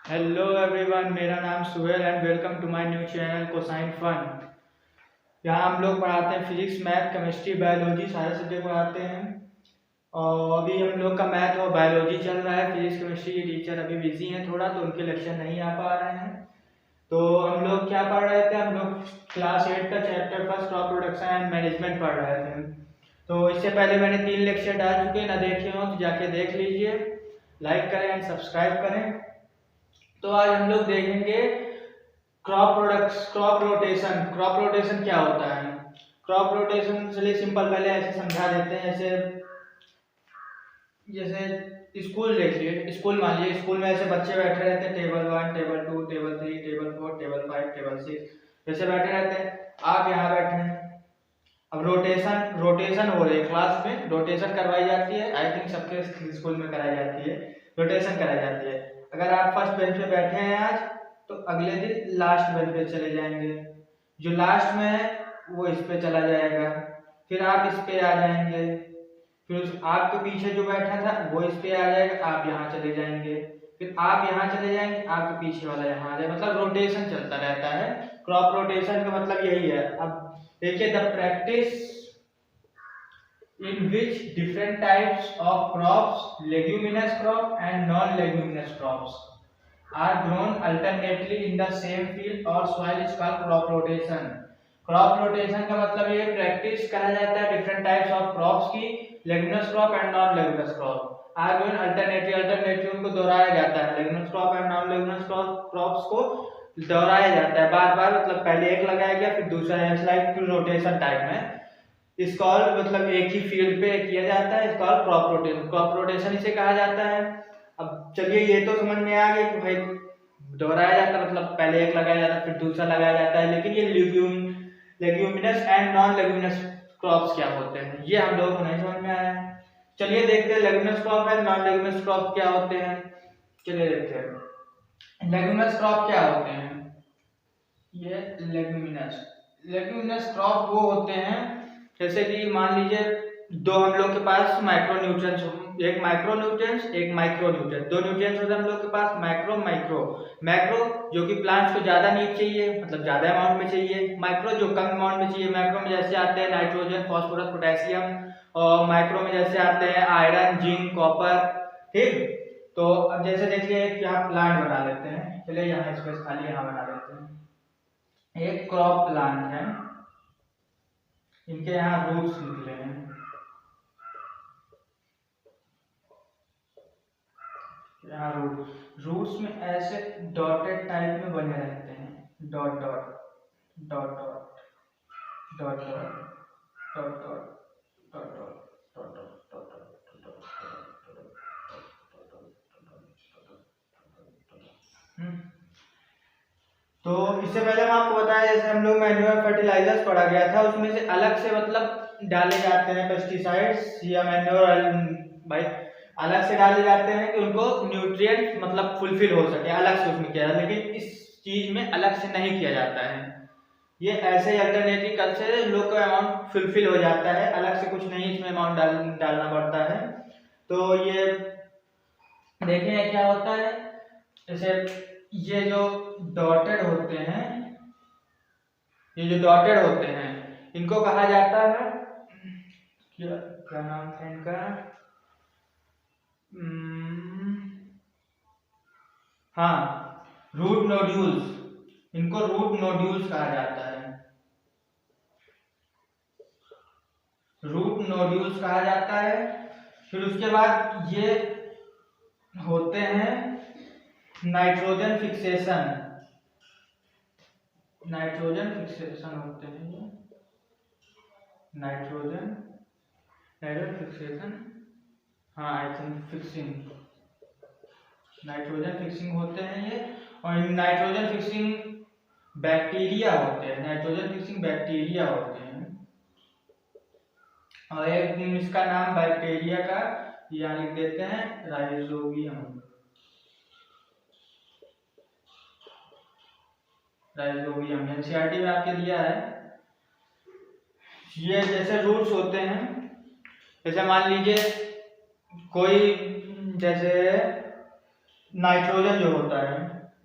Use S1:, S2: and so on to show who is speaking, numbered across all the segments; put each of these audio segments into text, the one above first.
S1: Hello everyone, मेरा नाम Suhail and welcome to my new channel cosine fun. यहाँ हम लोग पढ़ाते हैं फिजिक्स, मैथ, केमिस्ट्री, बायोलॉजी, सारे सब्जेक्ट पढ़ाते हैं। और अभी हम लोग का मैथ और बायोलॉजी चल रहा है। फिजिक्स केमिस्ट्री के टीचर अभी बिजी हैं थोड़ा, तो उनके लेक्चर नहीं आ पा रहे हैं। तो हम लोग क्या पढ़ रहे थे, हम लोग क्लास 8 का chapter first crop production and management पढ़ रहे थे। तो इससे पहले मैंने 3 लेक्चर डाल चुके हैं, ना देखे हो तो जाके देख लीजिए। लाइक करें एंड सब्सक्राइब करें। तो आज हम लोग देखेंगे क्रॉप रोटेशन। क्रॉप रोटेशन क्या होता है? क्रॉप रोटेशन चलिए सिंपल पहले ऐसे समझा देते हैं। जैसे जैसे स्कूल देखिए, स्कूल मान लीजिए, स्कूल में ऐसे बच्चे बैठे रहते हैं, table 1, table 2, table 3, table 4, table 5, table 6 जैसे बैठे रहते हैं। आप यहाँ बैठे हैं, अब रोटेशन रोटेशन हो रही है, क्लास में रोटेशन करवाई जाती है। आई थिंक सबके स्कूल में कराई जाती है, रोटेशन कराई जाती है। अगर आप फर्स्ट बेंच पे बैठे हैं आज, तो अगले दिन लास्ट बेंच पे चले जाएंगे। जो लास्ट में है वो इस पे चला जाएगा, फिर आप इस पे आ जाएंगे, फिर आपके पीछे जो बैठा था वो इस पे आ जाएगा, आप यहाँ चले जाएंगे, फिर आप यहाँ चले जाएंगे, आपके पीछे वाला यहाँ आ जाएगा। मतलब रोटेशन चलता रहता है। क्रॉप रोटेशन का मतलब यही है। अब देखिए, the practice in which different types of crops, leguminous crop and non-leguminous crops, are grown alternately in the same field or soil is called crop rotation. Crop rotation का मतलब ये प्रैक्टिस करा जाता है डिफरेंट टाइप्स ऑफ क्रॉप्स की, leguminous crop and non leguminous crop are grown alternately उनको दोहराया जाता है। Leguminous crop and non leguminous crops को दोहराया जाता है बार बार। मतलब पहले एक लगाया गया, फिर दूसरा, लाइक रोटेशन टाइप में। इसका मतलब एक ही फील्ड पे किया जाता है, इसका क्रॉप रोटेशन। क्रॉप रोटेशन इसे कहा जाता है। अब चलिए ये तो समझ में आ गया कि भाई दोहराया जाता है, मतलब पहले एक लगाया जाता है फिर दूसरा लगाया जाता है। लेकिन ये leguminous and non leguminous crops क्या होते हैं, ये हम लोगों को नहीं समझ में आया। चलिए देखते हैं leguminous crop and non leguminous crop क्या होते हैं। चलिए देखते हैं लेग्यूमिनस क्रॉप क्या होते हैं। ये लेग्यूमिनस क्रॉप वो होते हैं, जैसे कि मान लीजिए दो हम लोग के पास माइक्रो न्यूट्रिएंट्स, एक माइक्रो न्यूट्रिएंट्स, एक माइक्रो न्यूट्रिएंट्स। दो न्यूट्रिएंट्स होते हैं हम लोग के पास, माइक्रो माइक्रो। माइक्रो जो कि प्लांट्स को ज्यादा नीड चाहिए, मतलब ज्यादा अमाउंट में चाहिए। माइक्रो जो कम अमाउंट में चाहिए। माइक्रो में जैसे आते हैं नाइट्रोजन, फास्फोरस, पोटेशियम। और माइक्रो में जैसे आते हैं आयरन, जिंक, कॉपर। ठीक, तो अब जैसे देखिए यहाँ प्लांट बना लेते हैं। चलिए यहाँ स्पेस खाली यहाँ बना लेते हैं। एक क्रॉप प्लांट है, इनके यहाँ रूट्स निकले हैं। यहाँ रूट्स में ऐसे डॉटेड टाइप में बने रहते हैं, dot dot dot dot dot dot dot dot dot. तो इससे पहले हम आपको बताया, जैसे हम लोग मैन्युअल फर्टिलाइजर्स पढ़ा गया था, उसमें से अलग से मतलब डाले जाते हैं पेस्टिसाइड्स या मैन्योर, भाई अलग से डाले जाते हैं कि उनको न्यूट्रिएंट मतलब फुलफिल हो सके, अलग से उसमें किया। लेकिन इस चीज में अलग से नहीं किया जाता है। ये ऐसे ही अल्टरनेटिव कल से लोग का अमाउंट फुलफिल हो जाता है, अलग से कुछ नहीं इसमें अमाउंट डालना पड़ता है। तो ये देखें क्या होता है। जैसे ये जो डॉटेड होते हैं, ये जो डॉटेड होते हैं, इनको कहा जाता है, क्या नाम था इनका, हाँ, रूट नोड्यूल्स। इनको रूट नोड्यूल्स कहा जाता है, रूट नोड्यूल्स कहा जाता है। फिर उसके बाद ये होते हैं नाइट्रोजन फिक्सेशन, नाइट्रोजन फिक्सेशन होते हैं ये, नाइट्रोजन फिक्सेशन, हाँ I think fixing, nitrogen fixing होते हैं ये। और नाइट्रोजन फिक्सिंग बैक्टीरिया होते हैं, नाइट्रोजन फिक्सिंग बैक्टीरिया होते हैं। और एक इसका नाम बैक्टीरिया का यहाँ लिख देते हैं, राइजोबियम। राइजोबियम एनसीईआरटी में आपके दिया है। ये जैसे रूट्स होते हैं, जैसे मान लीजिए कोई, जैसे नाइट्रोजन जो होता है,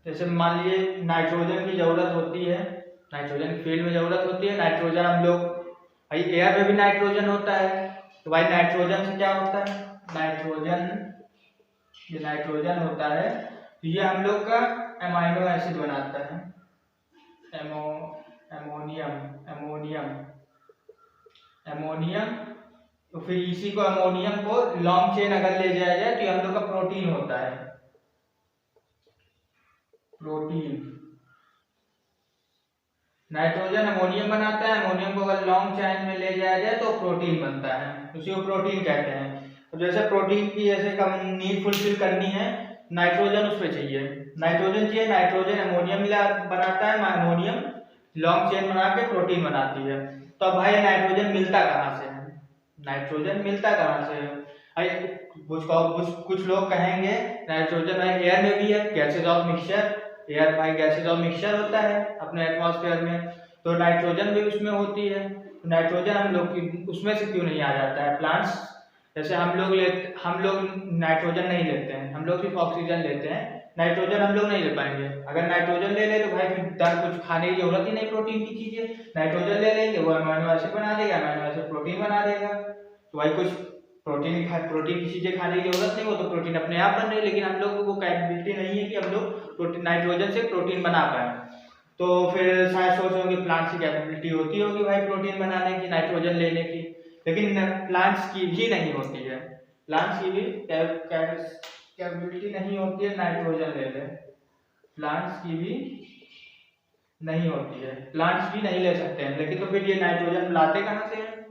S1: जैसे मान लीजिए नाइट्रोजन की जरूरत होती है, नाइट्रोजन की फील्ड में जरूरत होती है, नाइट्रोजन हम लोग भाई एयर में भी नाइट्रोजन होता है, तो भाई नाइट्रोजन से क्या होता है, नाइट्रोजन, ये नाइट्रोजन होता है तो ये हम लोग का एमाइनो एसिड बनाता है, एमोनियम, एमोनियम, एमोनियम। तो फिर इसी को अमोनियम को लॉन्ग चेन अगर ले जाया जाए तो ये हम लोग का प्रोटीन होता है, प्रोटीन। नाइट्रोजन अमोनियम बनाता है, अमोनियम को अगर लॉन्ग चेन में ले जाया जाए तो प्रोटीन बनता है, उसी को प्रोटीन कहते हैं। तो जैसे प्रोटीन की जैसे कम नीड फुलफिल करनी है, नाइट्रोजन उस पर चाहिए, नाइट्रोजन चाहिए, नाइट्रोजन अमोनियम मिला बनाता है, अमोनियम लॉन्ग चेन बना के प्रोटीन बनाती है। तो अब भाई नाइट्रोजन मिलता कहाँ से है, नाइट्रोजन मिलता कहाँ से है? कुछ लोग कहेंगे नाइट्रोजन भाई एयर में भी है, गैसेज ऑफ मिक्सचर, एयर भाई गैसेज ऑफ मिक्सचर होता है अपने एटमॉस्फेयर में, तो नाइट्रोजन भी उसमें होती है। तो नाइट्रोजन हम लोग की उसमें से क्यों नहीं आ जाता है? प्लांट्स जैसे हम लोग नाइट्रोजन नहीं लेते हैं, हम लोग सिर्फ ऑक्सीजन लेते हैं, नाइट्रोजन हम लोग नहीं ले पाएंगे। अगर नाइट्रोजन ले तो भाई फिर कुछ खाने की जरूरत ही नहीं, प्रोटीन की चीजें, नाइट्रोजन ले लेंगे वो अमीनो एसिड बना देगा, अमीनो एसिड प्रोटीन बना देगा। तो भाई कुछ प्रोटीन की चीजें खाने की जरूरत नहीं, वो तो प्रोटीन अपने आप बन रही है, लेकिन हम लोग को वो कैपेबिलिटी नहीं है कि हम लोग प्रोटीन नाइट्रोजन से प्रोटीन बना पाए। तो फिर शायद सोच रहे हो कि प्लांट्स की कैपेबिलिटी होती होगी भाई प्रोटीन बनाने की, नाइट्रोजन लेने की, लेकिन प्लांट्स की भी नहीं होती है, प्लांट्स की भी कैपेबिलिटी नहीं होती है नाइट्रोजन ले ले, प्लांट्स की भी नहीं होती है, प्लांट्स भी नहीं ले सकते हैं। लेकिन तो फिर ये नाइट्रोजन लाते कहाँ से हैं,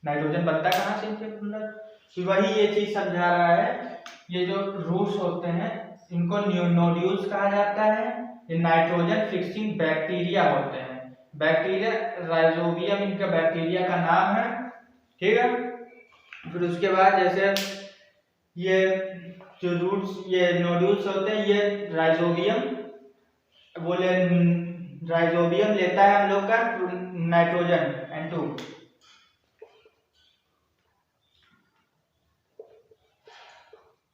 S1: नाइट्रोजन बनता कहाँ से इनके अंदर? तो वही ये चीज समझा रहा है, ये जो रूट्स होते हैं इनको नोड्यूल्स कहा जाता है, ये नाइट्रोजन फिक्सिंग बैक्टीरिया होते हैं, बैक्टीरिया राइजोबियम इनका बैक्टीरिया का नाम है, ठीक है। फिर उसके बाद जैसे ये जो रूट्स ये नोड्यूल्स होते हैं, ये राइजोबियम राइजोबियम लेता है हम लोग का नाइट्रोजन N2,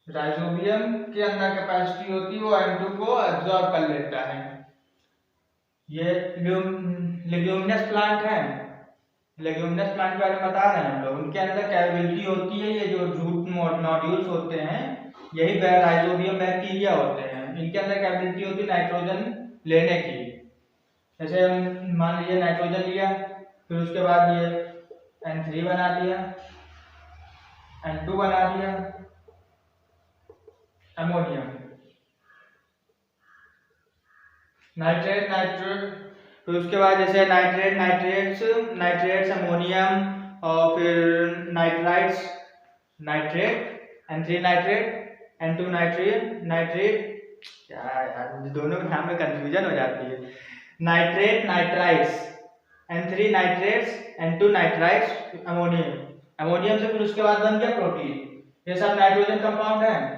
S1: राइजोबियम के अंदर कैपेसिटी होती है वो N2 को एब्जॉर्ब कर लेता है। ये लेग्यूमिनस प्लांट है, लेग्यूमिनस प्लांट के बारे में बता रहे हैं हम लोग, उनके अंदर कैपेबिलिटी होती है, ये जो रूट नोड्यूल्स होते हैं यही राइजोबियम बैक्टीरिया होते हैं, इनके अंदर कैपेबिलिटी होती है नाइट्रोजन लेने की। जैसे मान लीजिए नाइट्रोजन लिया, फिर उसके बाद ये N3 बना दिया, N2 बना दिया, अमोनियम, नाइट्रेट, फिर उसके बाद जैसे नाइट्रेट्स अमोनियम, और फिर nitrate N3 nitrate, N2 nitrate, क्या यार दोनों के नाम में कंफ्यूजन हो जाती है, nitrites, N3 nitrates, N2 nitrites, ammonium से फिर उसके बाद बन गया प्रोटीन। ये सब नाइट्रोजन कंपाउंड है,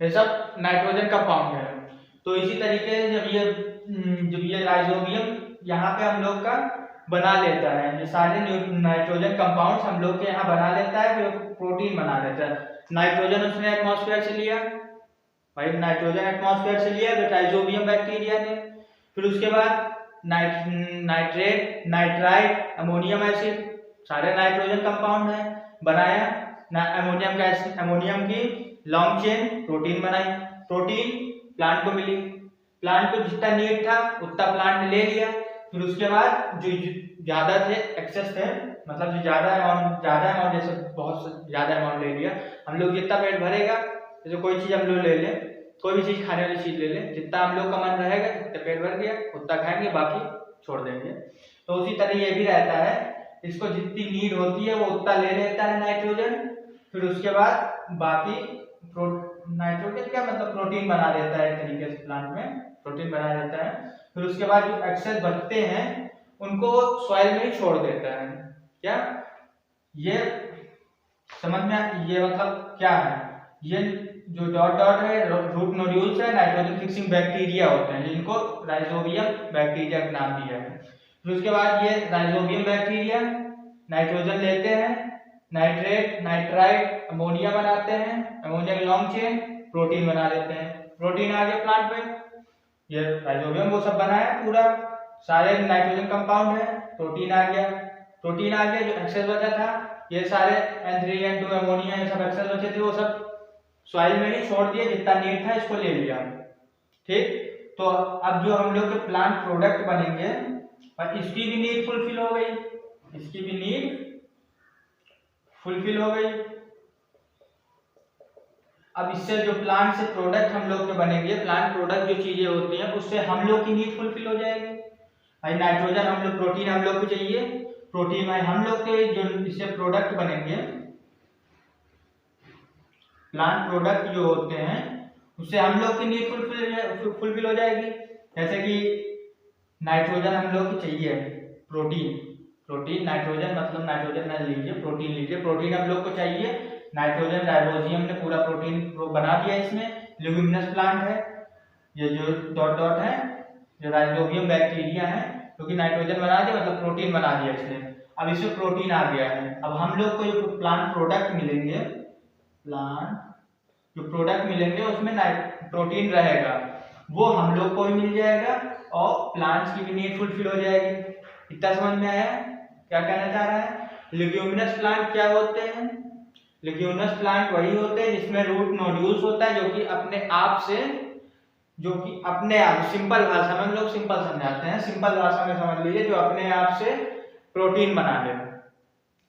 S1: ये सब नाइट्रोजन कंपाउंड है। तो इसी तरीके से जब ये राइजोबियम यहाँ पे हम लोग का बना लेता है, ये सारे नाइट्रोजन कंपाउंड्स हम लोग के यहाँ बना लेता है, फिर प्रोटीन बना लेता है। नाइट्रोजन उसने एटमॉस्फेयर से लिया, भाई नाइट्रोजन एटमॉस्फेयर से लिया तो राइजोबियम बैक्टीरिया ने, फिर उसके बाद नाइट्रेट, नाइट्राइट, अमोनियम एसिड, सारे नाइट्रोजन कंपाउंड है, बनाया अमोनियम की लॉन्ग चेन प्रोटीन बनाई, प्रोटीन प्लांट को मिली, प्लांट को जितना नीड था उतना प्लांट ले लिया, फिर उसके बाद जो ज्यादा थे एक्सेस थे, मतलब जो ज्यादा अमाउंट जैसे बहुत ज्यादा अमाउंट ले लिया, हम लोग जितना पेट भरेगा, जैसे कोई चीज हम लोग ले ले, कोई भी चीज खाने वाली चीज ले ले, जितना हम लोग का मन रहेगा जितना पेट भर गया उतना खाएंगे, बाकी छोड़ देंगे। तो उसी तरह ये भी रहता है, इसको जितनी नीड होती है वो उतना ले लेता है नाइट्रोजन, फिर उसके बाद बाकी नाइट्रोजन क्या मतलब प्रोटीन बना देता है, एक तरीके से प्लांट में प्रोटीन बना देता है, फिर उसके बाद जो एक्सेस बचते हैं उनको सॉइल में ही छोड़ देता है। क्या ये समझ में, ये मतलब क्या है, ये जो डॉट है रूट नोड्यूल्स है, नाइट्रोजन फिक्सिंग बैक्टीरिया होते हैं, जिनको राइजोबियम बैक्टीरिया का नाम दिया है। फिर उसके बाद ये राइजोबियम बैक्टीरिया नाइट्रोजन लेते हैं, नाइट्रेट, नाइट्राइट, अमोनिया बनाते हैं, अमोनिया की लॉन्ग चेन, प्रोटीन बना लेते हैं। प्रोटीन आ गया प्लांट में, ये राइजोबियम वो सब बनाया पूरा, सारे नाइट्रोजन कंपाउंड है, प्रोटीन आ गया। प्रोटीन आ गया, जो एक्सेस बचा था ये सारे N3 N2 अमोनिया ये सब एक्सेस बचे थे वो सब सॉइल में ही छोड़ दिए, जितना नीड था इसको ले लिया। ठीक, तो अब जो हम लोग के प्लांट प्रोडक्ट बनेंगे और इसकी भी नीड फुलफिल हो गई, इसकी भी नीड फुलफिल हो गई। अब इससे जो प्लांट से प्रोडक्ट हम लोग के बनेंगे, प्लांट प्रोडक्ट जो चीजें होती हैं उससे हम लोग की नीड फुलफिल हो जाएगी। भाई नाइट्रोजन हम लोग, प्रोटीन हम लोग को चाहिए, प्रोटीन भाई हम लोग के जो इससे प्रोडक्ट बनेंगे, प्लांट प्रोडक्ट जो होते हैं उससे हम लोग की नीड फुलफिल हो जाएगी। जैसे कि नाइट्रोजन हम लोग को चाहिए, प्रोटीन नाइट्रोजन मतलब नाइट्रोजन न लीजिए, प्रोटीन लीजिए, प्रोटीन हम लोग को चाहिए। नाइट्रोजन राइबोजियम ने पूरा प्रोटीन बना दिया इसमें, ल्यूमिनस प्लांट है, ये जो डॉट डॉट है जो राइजोबियम बैक्टीरिया है, क्योंकि नाइट्रोजन बना दिया मतलब प्रोटीन बना दिया इसने। अब इसमें प्रोटीन आ गया है, अब हम लोग को जो प्लांट प्रोडक्ट मिलेंगे, प्लांट जो प्रोडक्ट मिलेंगे उसमें प्रोटीन रहेगा, वो हम लोग को भी मिल जाएगा और प्लांट्स की भी नीड फुलफिल हो जाएगी। इतना समझ में आया? क्या कहना चाह रहा है? लिग्यूमिनस प्लांट क्या होते हैं? लिग्यूमिनस प्लांट वही होते हैं जिसमें रूट नोड्यूल्स होता है, जो कि अपने आप से, सिंपल भाषा में हम लोग सिंपल समझाते हैं, सिंपल भाषा में समझ लीजिए, जो अपने आप से प्रोटीन बना ले।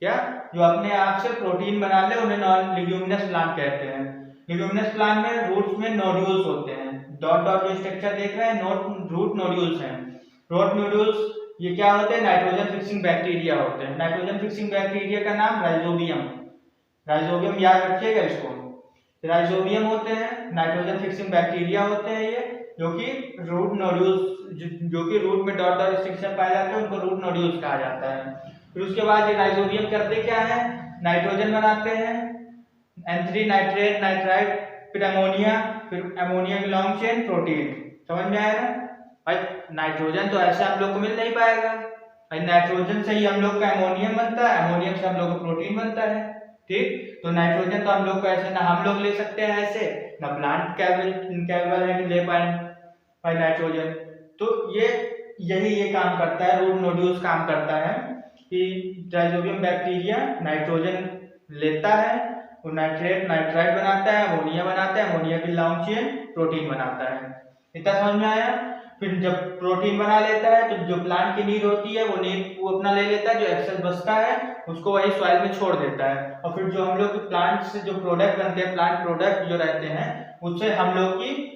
S1: क्या? जो अपने आप से प्रोटीन बना ले उन्हें लिग्यूमिनस प्लांट कहते हैं। लिग्यूमिनस प्लांट में रूट्स में नोड्यूल्स होते हैं, डॉट डॉट जो स्ट्रक्चर देख रहे हैं रूट नोड्यूल्स हैं। रूट नोड्यूल्स ये क्या होते हैं? नाइट्रोजन फिक्सिंग बैक्टीरिया होते हैं। नाइट्रोजन फिक्सिंग बैक्टीरिया का नाम राइजोबियम, राइजोबियम याद रखिएगा इसको। राइजोबियम होते हैं, नाइट्रोजन फिक्सिंग बैक्टीरिया होते हैं ये, जो कि रूट नोड्यूल्स, जो कि रूट में डॉट डॉट स्ट्रक्चर पाए जाते हैं उनको रूट नोड्यूल्स कहा जाता है। फिर उसके बाद ये राइजोबियम करते क्या है? नाइट्रोजन बनाते हैं, N3 नाइट्रेट नाइट्राइट, फिर अमोनिया, फिर अमोनिया की लॉन्ग चेन प्रोटीन। समझ में आया ना भाई? नाइट्रोजन तो ऐसे हम लोग को मिल नहीं पाएगा भाई, नाइट्रोजन से ही हम लोग का अमोनियम बनता है, अमोनियम से हम लोग का प्रोटीन बनता है। ठीक, तो नाइट्रोजन तो हम लोग को ऐसे ना हम लोग ले सकते हैं ऐसे, ना प्लांट कैपेबल है कि ले पाए भाई नाइट्रोजन। तो ये काम करता है, रूट नोड्यूल्स काम करता है कि राइजोबियम बैक्टीरिया नाइट्रोजन लेता है, वो नाइट्रेट नाइट्राइट बनाता है, अमोनिया बनाता है, अमोनिया की लॉन्ग चेन प्रोटीन बनाता है। इतना समझ में आया? फिर जब प्रोटीन बना लेता है तो जो प्लांट की नीड होती है वो अपना ले लेता है, जो एक्सेस बचता है उसको वही सॉइल में छोड़ देता है। और फिर जो हम लोग प्लांट से जो प्रोडक्ट बनते हैं, प्लांट प्रोडक्ट जो रहते हैं, उससे हम लोग की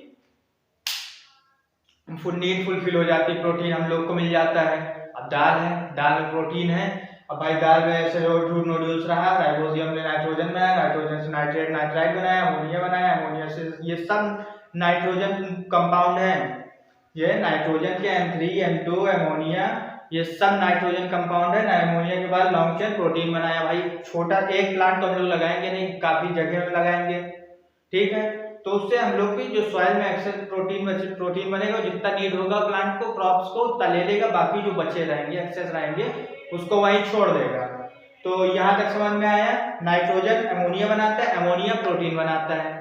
S1: नीड फुलफिल हो जाती है, प्रोटीन हम लोग को मिल जाता है। अब दाल है, दाल में प्रोटीन है, अब भाई दाल में ऐसे रूट नोड्यूल्स रहा, राइबोजियम ने नाइट्रोजन बनाया, नाइट्रोजन से नाइट्रेट नाइट्राइट बनाया, अमोनिया बनाया, अमोनिया से ये सब नाइट्रोजन कंपाउंड है, ये नाइट्रोजन के N3 N2 अमोनिया ये सब नाइट्रोजन कंपाउंड है। अमोनिया के बाद लॉन्ग चेन प्रोटीन बनाया। भाई छोटा एक प्लांट तो हम लोग लगाएंगे नहीं, काफी जगह में लगाएंगे। ठीक है, तो उससे हम लोग की जो सॉइल में एक्सेस प्रोटीन बनेगा, जितना नीड होगा प्लांट को, क्रॉप्स को उतना ले लेगा, बाकी जो बचे रहेंगे एक्सेस रहेंगे उसको वहीं छोड़ देगा। तो यहाँ तक समझ में आया? नाइट्रोजन अमोनिया बनाता है, अमोनिया प्रोटीन बनाता है।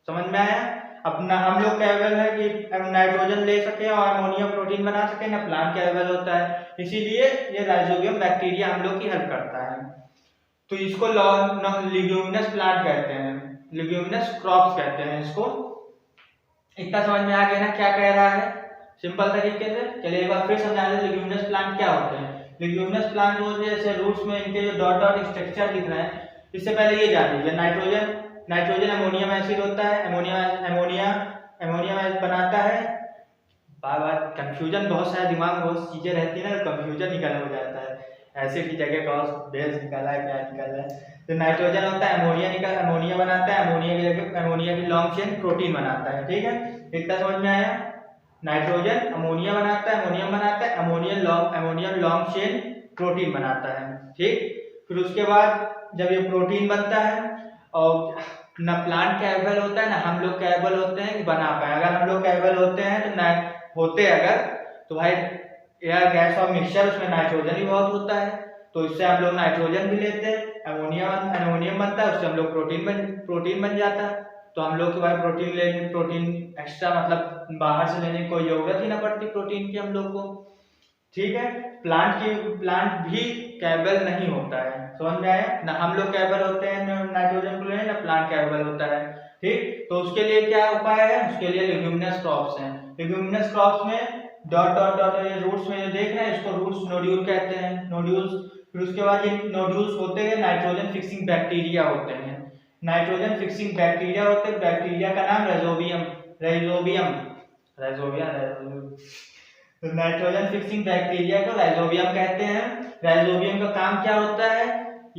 S1: समझ में आया? अपना हम लोग कैपेबल है कि नाइट्रोजन ले सके और अमोनिया प्रोटीन बना सके, ना प्लांट कैपेबल होता है, इसीलिए ये राइजोबियम बैक्टीरिया हम लोग की हेल्प करता है। तो इसको लिग्यूमिनस प्लांट कहते हैं, लिग्यूमिनस क्रॉप्स कहते हैं इसको। इतना समझ में आ गया ना क्या कह रहा है सिंपल तरीके से? चलिए एक बार फिर समझा दें लिग्यूमिनस प्लांट क्या होते हैं। लिग्यूमिनस प्लांट जो जैसे रूट्स में इनके जो डॉट डॉट स्ट्रक्चर दिख रहे हैं, इससे पहले ये जान लीजिए, नाइट्रोजन अमोनियम एसिड होता है, अमोनिया बनाता है। बार बार कंफ्यूजन, बहुत सारे दिमाग में बहुत चीजें रहती है ना, कंफ्यूजन निकल हो जाता है, एसिड की जगह कौन बेस निकाला है, क्या निकाला है। तो नाइट्रोजन होता है, अमोनिया बनाता है, अमोनिया की जगह अमोनिया की लॉन्ग चेन प्रोटीन बनाता है। ठीक है, इतना समझ में आया? नाइट्रोजन अमोनिया बनाता है, अमोनियम बनाता है, अमोनियम लॉन्ग चेन प्रोटीन बनाता है। ठीक, फिर उसके बाद जब ये प्रोटीन बनता है और ना प्लांट कैपेबल होता है ना हम लोग कैपेबल होते हैं कि बना पाए। अगर हम लोग कैपेबल होते हैं तो भाई एयर गैस और मिक्सचर, उसमें नाइट्रोजन भी बहुत होता है, तो इससे हम लोग नाइट्रोजन भी लेते हैं, अमोनियम बनता है, उससे हम लोग प्रोटीन बन जाता है। तो हम लोग के भाई प्रोटीन एक्स्ट्रा मतलब बाहर से लेने की कोई जरूरत ही ना पड़ती प्रोटीन की हम लोग को। ठीक है, प्लांट भी कैपेबल नहीं होता है, समझ में आया ना। हम लोग कैपेबल होते हैं नाइट्रोजन को लेने, ना प्लांट कैपेबल होता है। ठीक, तो उसके लिए क्या उपाय है, उसके लिए लेग्यूमिनस क्रॉप्स हैं। लेग्यूमिनस क्रॉप्स में डॉट डॉट डॉट ये रूट्स में जो देख रहे हैं इसको रूट्स नोड्यूल कहते हैं, नोड्यूल्स। फिर उसके बाद ये नोड्यूल्स होते हैं नाइट्रोजन फिक्सिंग बैक्टीरिया होते हैं, नाइट्रोजन फिक्सिंग बैक्टीरिया होते हैं। बैक्टीरिया का नाम राइजोबियम, राइजोबियम राइजोबियम तो नाइट्रोजन फिक्सिंग बैक्टीरिया को राइजोबियम कहते हैं। राइजोबियम का काम क्या होता है,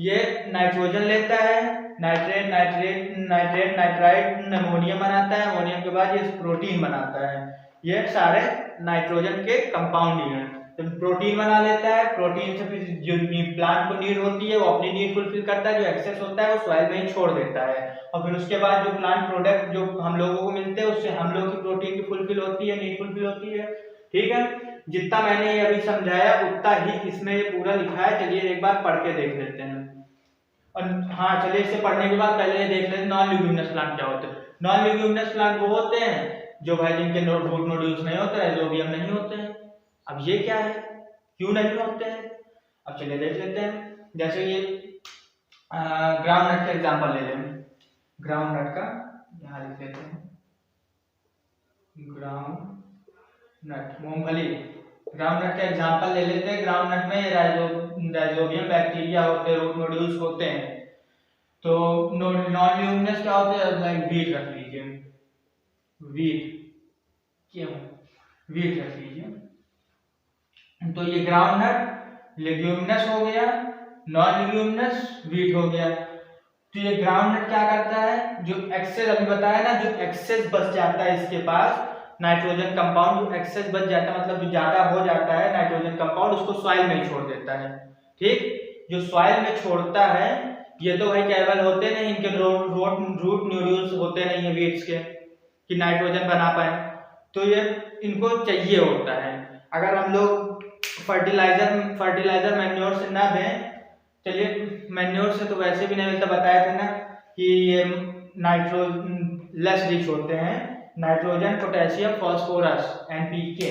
S1: ये नाइट्रोजन लेता है, nitrate nitrate nitrate nitrite ammonium बनाता है, अमोनियम के बाद ये प्रोटीन बनाता है। ये सारे नाइट्रोजन के कंपाउंड ही हैं। तो प्रोटीन बना लेता है, प्रोटीन से फिर जो प्लांट को नीड होती है वो अपनी नीड फुलफिल करता है, जो एक्सेस होता है वो सॉइल में ही छोड़ देता है। और फिर उसके बाद जो प्लांट प्रोडक्ट जो हम लोगों को मिलते हैं उससे हम लोग की प्रोटीन की फुलफिल होती है, नीड फुलफिल होती है। ठीक है, जितना मैंने ये अभी समझाया उतना ही इसमें ये पूरा लिखा है। चलिए एक बार पढ़ के देख लेते हैं। और हाँ चलिए, इसे पढ़ने के बाद पहले ये देख लेते हैं नॉन ल्यूमिनस प्लांट क्या होते हैं। नॉन ल्यूमिनस प्लांट वो होते हैं जो भाई जिनके रूट नोड्यूल्स नहीं होते, राइजोबियम नहीं होते हैं। अब ये क्या है, क्यों नहीं होते हैं, अब चलिए देख लेते हैं। जैसे ये ग्राउंड नट का एग्जांपल ले लें, ग्राउंड नट का यहाँ लिख लेते हैं, ग्राउंड नट मूंगफली, ग्राउंड नट का एग्जांपल ले लेते हैं। ग्राउंड नट में राइजोबियम बैक्टीरिया होते हैं, रूट नोड्यूल्स होते हैं। तो नॉन ल्यूमिनस क्या होते हैं, लाइक वीट रख लीजिए, वीट क्यों वीट रख लीजिए। तो ये ग्राउंड नट लेग्यूमिनस हो गया, नॉन लेग्यूमिनस वीट हो गया। तो ये ग्राउंड नट क्या करता है, जो एक्सेस अभी बताया ना, जो एक्सेस बच जाता है इसके पास नाइट्रोजन कंपाउंड, जो एक्सेस बच जाता है मतलब जो ज्यादा हो जाता है नाइट्रोजन कंपाउंड, उसको सॉइल में ही छोड़ देता है। ठीक, जो सॉइल में छोड़ता है ये तो भाई कैपेबल होते नहीं, इनके रूट नोड्यूल्स होते नहीं है वीट्स के कि नाइट्रोजन बना पाए, तो ये इनको चाहिए होता है। अगर हम लोग फर्टिलाइजर मैन्योर से ना दें, चलिए मैन्योर से तो वैसे भी नहीं मिलता, बताया था ना कि ये लेस रिच होते हैं, nitrogen potassium phosphorus NPK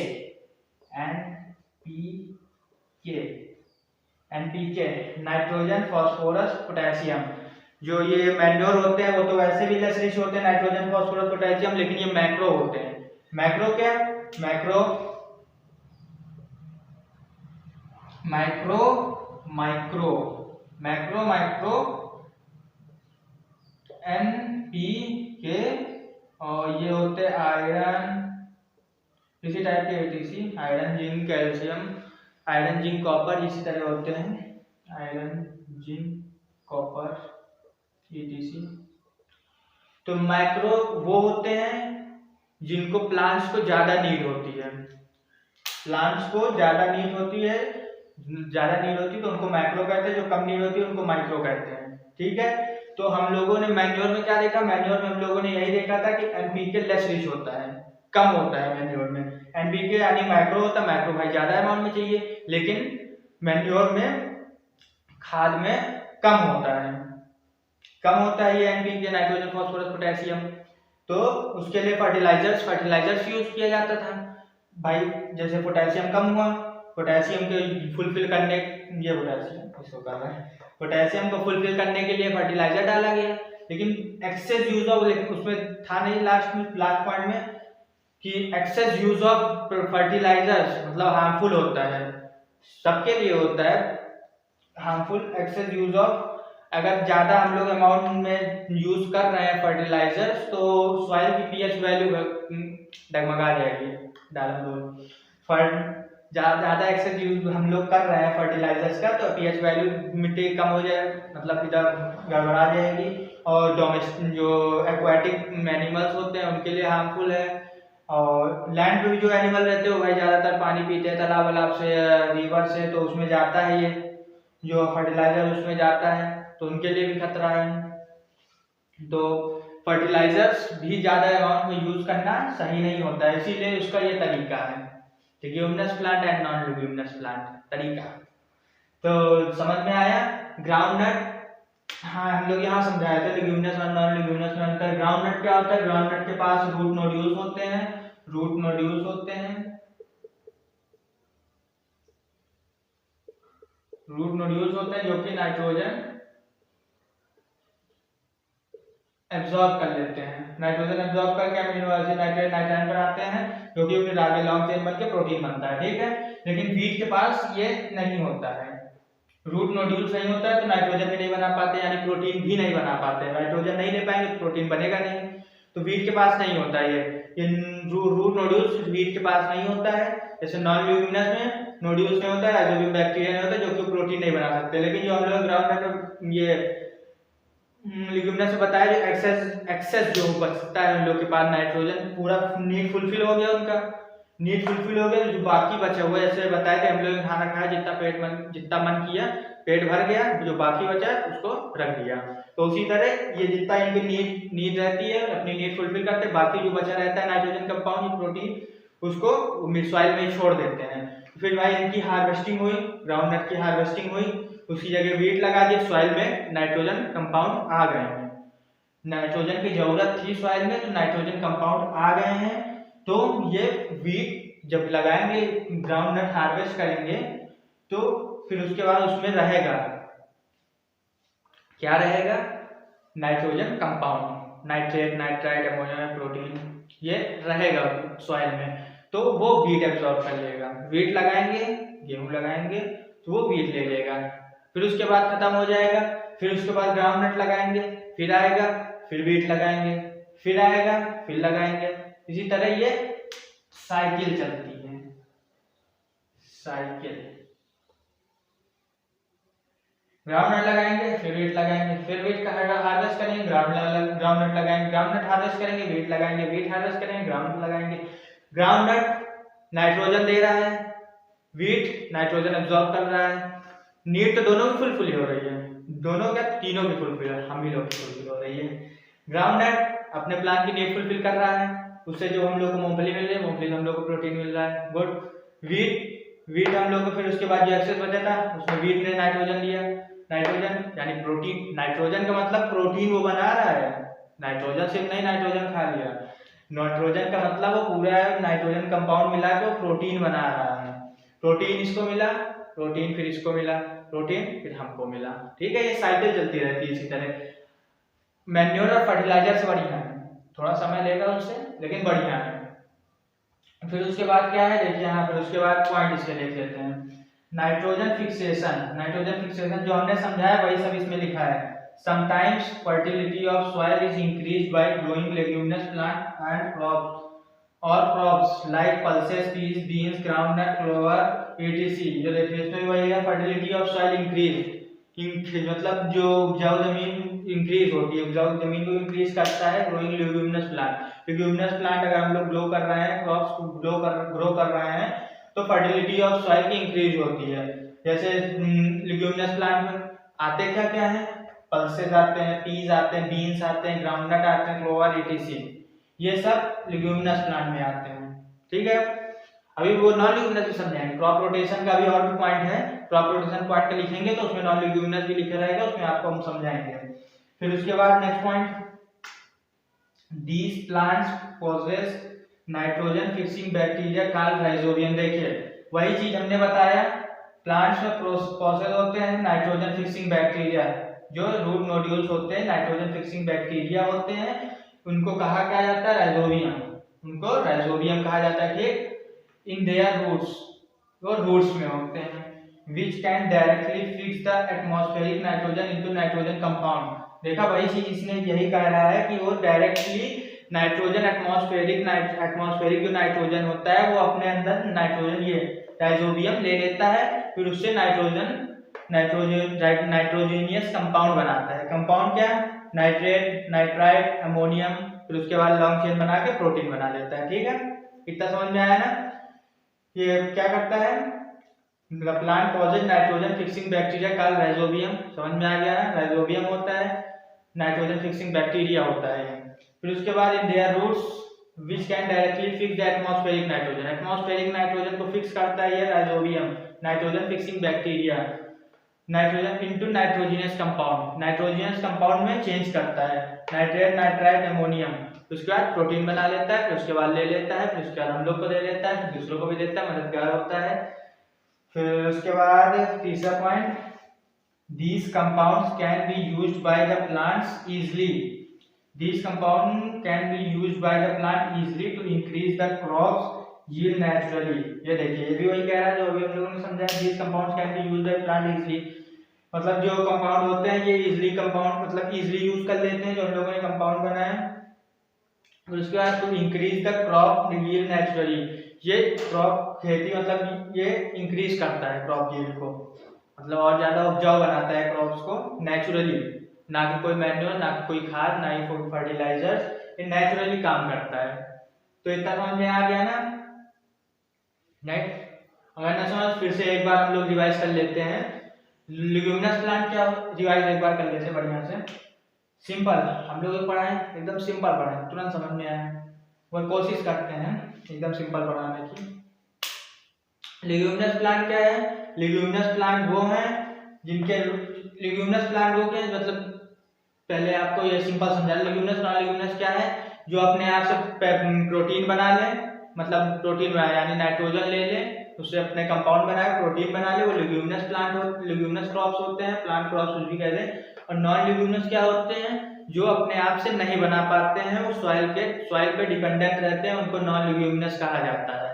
S1: nitrogen phosphorus potassium. जो ये मैन्योर होते हैं वो तो वैसे भी लेस रिच होते हैं नाइट्रोजन फास्फोरस पोटेशियम, लेकिन ये मैक्रो होते हैं। मैक्रो क्या, मैक्रो एनपीके, और ये होते हैं आयरन, इसी टाइप के ETC, iron zinc calcium, iron zinc copper इसी तरह होते हैं, आयरन जिंक कॉपर ईटीसी। तो मैक्रो वो होते हैं जिनको प्लांट्स को ज्यादा नीड होती है, प्लांट्स को ज्यादा नीड होती है, तो उनको मैक्रो कहते हैं, जो कम नीड होती है उनको माइक्रो कहते हैं। ठीक है, तो हम लोगों ने मैन्योर में क्या देखा, मैन्योर में हम लोगों ने यही देखा था कि एनपीके लेस रिच होता है, कम होता है मैन्योर में। एनपीके यानी मैक्रो होता है, मैक्रो भाई ज्यादा अमाउंट में चाहिए, लेकिन मैन्योर में खाद में कम होता है ये एनपीके, नाइट्रोजन फास्फोरस पोटेशियम। तो उसके लिए फर्टिलाइजर्स यूज किया जाता था भाई। जैसे पोटेशियम कम हुआ, पोटेशियम के फुलफिल करने, ये पोटेशियम इसको कर रहा है, पोटेशियम को फुलफिल करने के लिए फर्टिलाइजर डाला गया, लेकिन एक्सेस यूज ऑफ, लेकिन उसमें था नहीं लास्ट पॉइंट में कि एक्सेस यूज ऑफ फर्टिलाइजर्स मतलब हार्मफुल होता है, सबके लिए होता है हार्मफुल एक्सेस यूज ऑफ। अगर ज्यादा हम लोग अमाउंट में यूज कर रहे हैं फर्टिलाइजर्स तो सॉइल की पीएच वैल्यू डगमगा जाएगी, ज्यादा एक्सेस यूज हम लोग कर रहे हैं फर्टिलाइजर्स का तो पीएच वैल्यू मिट्टी कम हो जाए, मतलब इधर गड़बड़ा जाएगी। और डोमेस्टिक जो एक्वाटिक एनिमल्स होते हैं उनके लिए हार्मफुल है। और लैंड पे भी जो एनिमल रहते हैं वो भाई ज्यादातर पानी पीते हैं तालाब वालाब से, रिवर से, तो उसमें जाता है ये जो फर्टिलाइजर उसमें जाता है, तो उनके लिए भी खतरा है। तो फर्टिलाइजर्स भी ज्यादा अमाउंट में यूज करना सही नहीं होता है, इसीलिए उसका ये तरीका है, leguminous plant and non leguminous plant तरीका। तो समझ में आया, ग्राउंड नट हाँ, हम लोग यहाँ समझाए थे लिग्यूमिनस और नॉन लिग्यूमिनस में अंतर। ग्राउंड नट क्या होता है? ग्राउंड नट के पास रूट नोड्यूल्स होते हैं, रूट नोड्यूल्स होते हैं, रूट नोड्यूल्स होते हैं जो कि नाइट्रोजन एब्जॉर्ब कर लेते हैं। नाइट्रोजन एब्जॉर्ब करके अमीनो एसिड नाइट्रेट नाइट्राइन बनाते हैं, जो कि फिर आगे लॉन्ग चेन बनके प्रोटीन बनता है, ठीक है। लेकिन वीट के पास ये नहीं होता है, रूट नोड्यूल्स नहीं होता है, तो नाइट्रोजन भी नहीं बना पाते, यानी प्रोटीन भी नहीं बना पाते। नाइट्रोजन नहीं ले पाएंगे तो प्रोटीन बनेगा नहीं, तो वीट के पास नहीं होता है ये रूट नोड्यूल्स वीट के पास नहीं होता है। जैसे नॉन ल्यूमिनस में नोड्यूल्स में होता है, राइजोबियम बैक्टीरिया में होता है, जो कि प्रोटीन नहीं बना सकते। लेकिन जो हम लोग ग्राउंड ये लिग्यूमिनस से बताया, जो एक्सेस जो बचता है उन लोग के पास नाइट्रोजन, पूरा नीड फुलफिल हो गया, उनका नीड फुलफिल हो गया, जो बाकी बचा हुआ है, जैसे बताया कि हम लोग ने खाना खाया, जितना मन किया, पेट भर गया, जो बाकी बचा है उसको रख दिया। तो उसी तरह ये जितना इनकी नीड रहती है, अपनी नीड फुलफिल करते, बाकी जो बचा रहता है नाइट्रोजन कंपाउंड प्रोटीन, उसको सॉइल में छोड़ देते हैं। फिर भाई इनकी हार्वेस्टिंग हुई, ग्राउंड नट की हार्वेस्टिंग हुई, उसकी जगह वीट लगा दी, सॉइल में नाइट्रोजन कंपाउंड आ गए हैं। नाइट्रोजन की जरूरत थी सॉइल में, तो नाइट्रोजन कंपाउंड आ गए हैं। तो ये वीट जब लगाएंगे, ग्राउंड नट हार्वेस्ट करेंगे, तो फिर उसके बाद उसमें रहेगा क्या? रहेगा nitrogen compound, nitrate nitrite ammonia protein, ये रहेगा सॉइल में, तो वो वीट एब्जॉर्ब कर लेगा। वीट लगाएंगे, गेहूं लगाएंगे, तो वो वीट ले लेगा, फिर उसके बाद खत्म हो जाएगा। फिर उसके बाद ग्राउंड नट लगाएंगे, फिर आएगा, फिर वीट लगाएंगे, फिर आएगा, फिर लगाएंगे। इसी तरह ये साइकिल चलती है, साइकिल। ग्राउंड नट लगाएंगे, फिर वीट लगाएंगे, फिर वीट का हार्वेस्ट करेंगे, ग्राउंड नट लगाएंगे, ग्राउंड नट हार्वेस्ट करेंगे, वीट लगाएंगे, वीट हार्वेस्ट करेंगे, ग्राउंड नट लगाएंगे। ग्राउंड नट नाइट्रोजन दे रहा है, वीट नाइट्रोजन एब्जॉर्ब कर रहा है, नीड तो दोनों की फुलफिल हो रही है, दोनों क्या तीनों की फुलफिल, हम ही लोग की फुलफिल हो रही है। ग्राउंड नट अपने प्लांट की नीड फुलफिल कर रहा है, उससे जो हम लोग को मूंगफली मिल रही है, मूंगफली से हम लोग को प्रोटीन मिल रहा है, गुड। वीट हम लोग को फिर उसके बाद जो एक्सेस बचा था, उसमें वीट ने नाइट्रोजन लिया, नाइट्रोजन यानी प्रोटीन, नाइट्रोजन का मतलब प्रोटीन वो बना रहा है, नाइट्रोजन सिर्फ नहीं नाइट्रोजन खा लिया, नाइट्रोजन का मतलब वो पूरा नाइट्रोजन कंपाउंड मिला के वो प्रोटीन बना रहा है। प्रोटीन इसको मिला, प्रोटीन फिर इसको मिला, प्रोटीन फिर हमको मिला, ठीक है। ये साइकिल चलती रहती है इसी तरह। मैन्योर और फर्टिलाइजर से बढ़िया है, थोड़ा समय लेगा उससे, लेकिन बढ़िया है। फिर उसके बाद क्या है देखिए यहाँ, फिर उसके बाद पॉइंट इसके देख लेते हैं। नाइट्रोजन फिक्सेशन, नाइट्रोजन फिक्सेशन जो हमने समझाया वही सब इसमें लिखा है। Sometimes fertility of soil is increased by growing leguminous plant and crops और crops like pulses, peas, beans, groundnut, clover, etc. जो देखिए इसमें वही है, फर्टिलिटी ऑफ सॉइल इंक्रीज, मतलब जो उपजाऊ जमीन इंक्रीज होती है, उपजाऊ जमीन को इंक्रीज करता है growing leguminous plant. Leguminous plant अगर हम लोग ग्रो कर रहे हैं, क्रॉप्स को ग्रो कर रहे हैं, तो फर्टिलिटी ऑफ सॉइल की इंक्रीज होती है। जैसे लेग्यूमिनस प्लांट में आते क्या क्या है, पल्सेस आते हैं, पीस आते हैं, बीन्स आते हैं, ग्राउंडनट आते हैं, क्लोवर, एटीसी, ये सब लेग्यूमिनस प्लांट में आते हैं, ठीक है। अभी वो नॉन लेग्यूमिनस भी समझाएंगे। क्रॉप रोटेशन का भी और भी पॉइंट है, क्रॉप रोटेशन पॉइंट का लिखेंगे तो उसमें नॉन लेग्यूमिनस भी लिखा रहेगा, उसमें आपको हम समझाएंगे। फिर उसके बाद next point, these plants possess nitrogen fixing bacteria called rhizobium. देखिए वही चीज हमने बताया, प्लांट्स में प्रोसेस होते हैं नाइट्रोजन फिक्सिंग बैक्टीरिया, जो रूट नोड्यूल्स होते हैं, नाइट्रोजन फिक्सिंग बैक्टीरिया होते हैं, उनको कहा क्या जाता है? राइजोबियम, उनको राइजोबियम कहा जाता है, ठीक। इन देयर रूट्स, वो रूट्स में होते हैं, विच can directly fix the atmospheric nitrogen into nitrogen compound. देखा वही चीज इसने यही कह रहा है कि वो डायरेक्टली नाइट्रोजन एटमॉस्फेरिक जो नाइट्रोजन होता है वो अपने अंदर नाइट्रोजन ये राइजोबियम ले लेता है, फिर उससे नाइट्रोजनियस कंपाउंड बनाता है। कंपाउंड क्या है? नाइट्रेट, नाइट्राइट, अमोनियम, फिर उसके बाद लॉन्ग चेन बना के प्रोटीन बना देता है, ठीक है। इतना समझ में आया ना? ये क्या करता है? Plant possesses nitrogen fixing bacteria called rhizobium, समझ में आ गया है? राइजोबियम होता है, नाइट्रोजन फिक्सिंग बैक्टीरिया होता है। फिर उसके बाद in their roots which can directly fix the atmospheric nitrogen, atmospheric nitrogen को फिक्स करता है ये rhizobium, nitrogen fixing bacteria. Nitrogen into nitrogenous compound, nitrogenous compound में चेंज करता है, नाइट्रेट नाइट्राइट अमोनियम, उसके बाद प्रोटीन बना लेता है, फिर उसके बाद ले लेता है, फिर उसके बाद हम लोग को दे लेता है, फिर दूसरों को भी देता है, मददगार होता है। फिर उसके बाद तीसरा point, these compounds can be used by the plants easily, these compound can be used by the plant easily to increase the crops yield naturally। ये देखिए ये भी वही कह रहा है जो अभी हम लोगों ने समझा है, these compounds can be used by plant easily, मतलब जो कंपाउंड होते हैं ये इजीली कंपाउंड मतलब इजीली यूज कर लेते हैं जो हम लोगों ने कंपाउंड बनाया है। फिर उसके बाद to increase the crop yield naturally, ये क्रॉप खेती मतलब ये इंक्रीज करता है क्रॉप यील्ड को, मतलब और ज्यादा उपजाऊ बनाता है क्रॉप्स को नेचुरली, ना कि कोई मैन्योर, ना कि कोई खाद, ना ही कोई फर्टिलाइजर्स, ये नेचुरली काम करता है। तो इतना समझ में आ गया ना, राइट। अगर ना समझ फिर से एक बार हम लोग रिवाइज कर लेते हैं, लिग्यूमिनस प्लांट क्या, रिवाइज एक बार कर लेते हैं बढ़िया से। सिंपल हम लोग पढ़ाएं, एकदम सिंपल पढ़ाएं, तुरंत समझ में आए, वो कोशिश करते हैं एकदम सिंपल पढ़ाने की। लिग्यूमिनस प्लांट क्या है, लिग्यूमिनस प्लांट वो हैं जिनके, लिग्यूमिनस प्लांट वो क्या है मतलब पहले आपको ये सिंपल समझा। लिग्यूमिनस नॉन लिग्यूमिनस क्या है, जो अपने आप से प्रोटीन बना ले, मतलब प्रोटीन बना यानी नाइट्रोजन ले ले, उससे अपने कंपाउंड बनाए प्रोटीन बना ले, वो लिग्यूमिनस प्लांट हो, लिग्यूमिनस क्रॉप्स होते हैं, प्लांट क्रॉप्स भी कहते हैं। और नॉन लिग्यूमिनस क्या होते हैं, जो अपने आप से नहीं बना पाते हैं, वो सॉइल पे डिपेंडेंट रहते हैं, उनको नॉन लिग्यूमिनस कहा जाता है,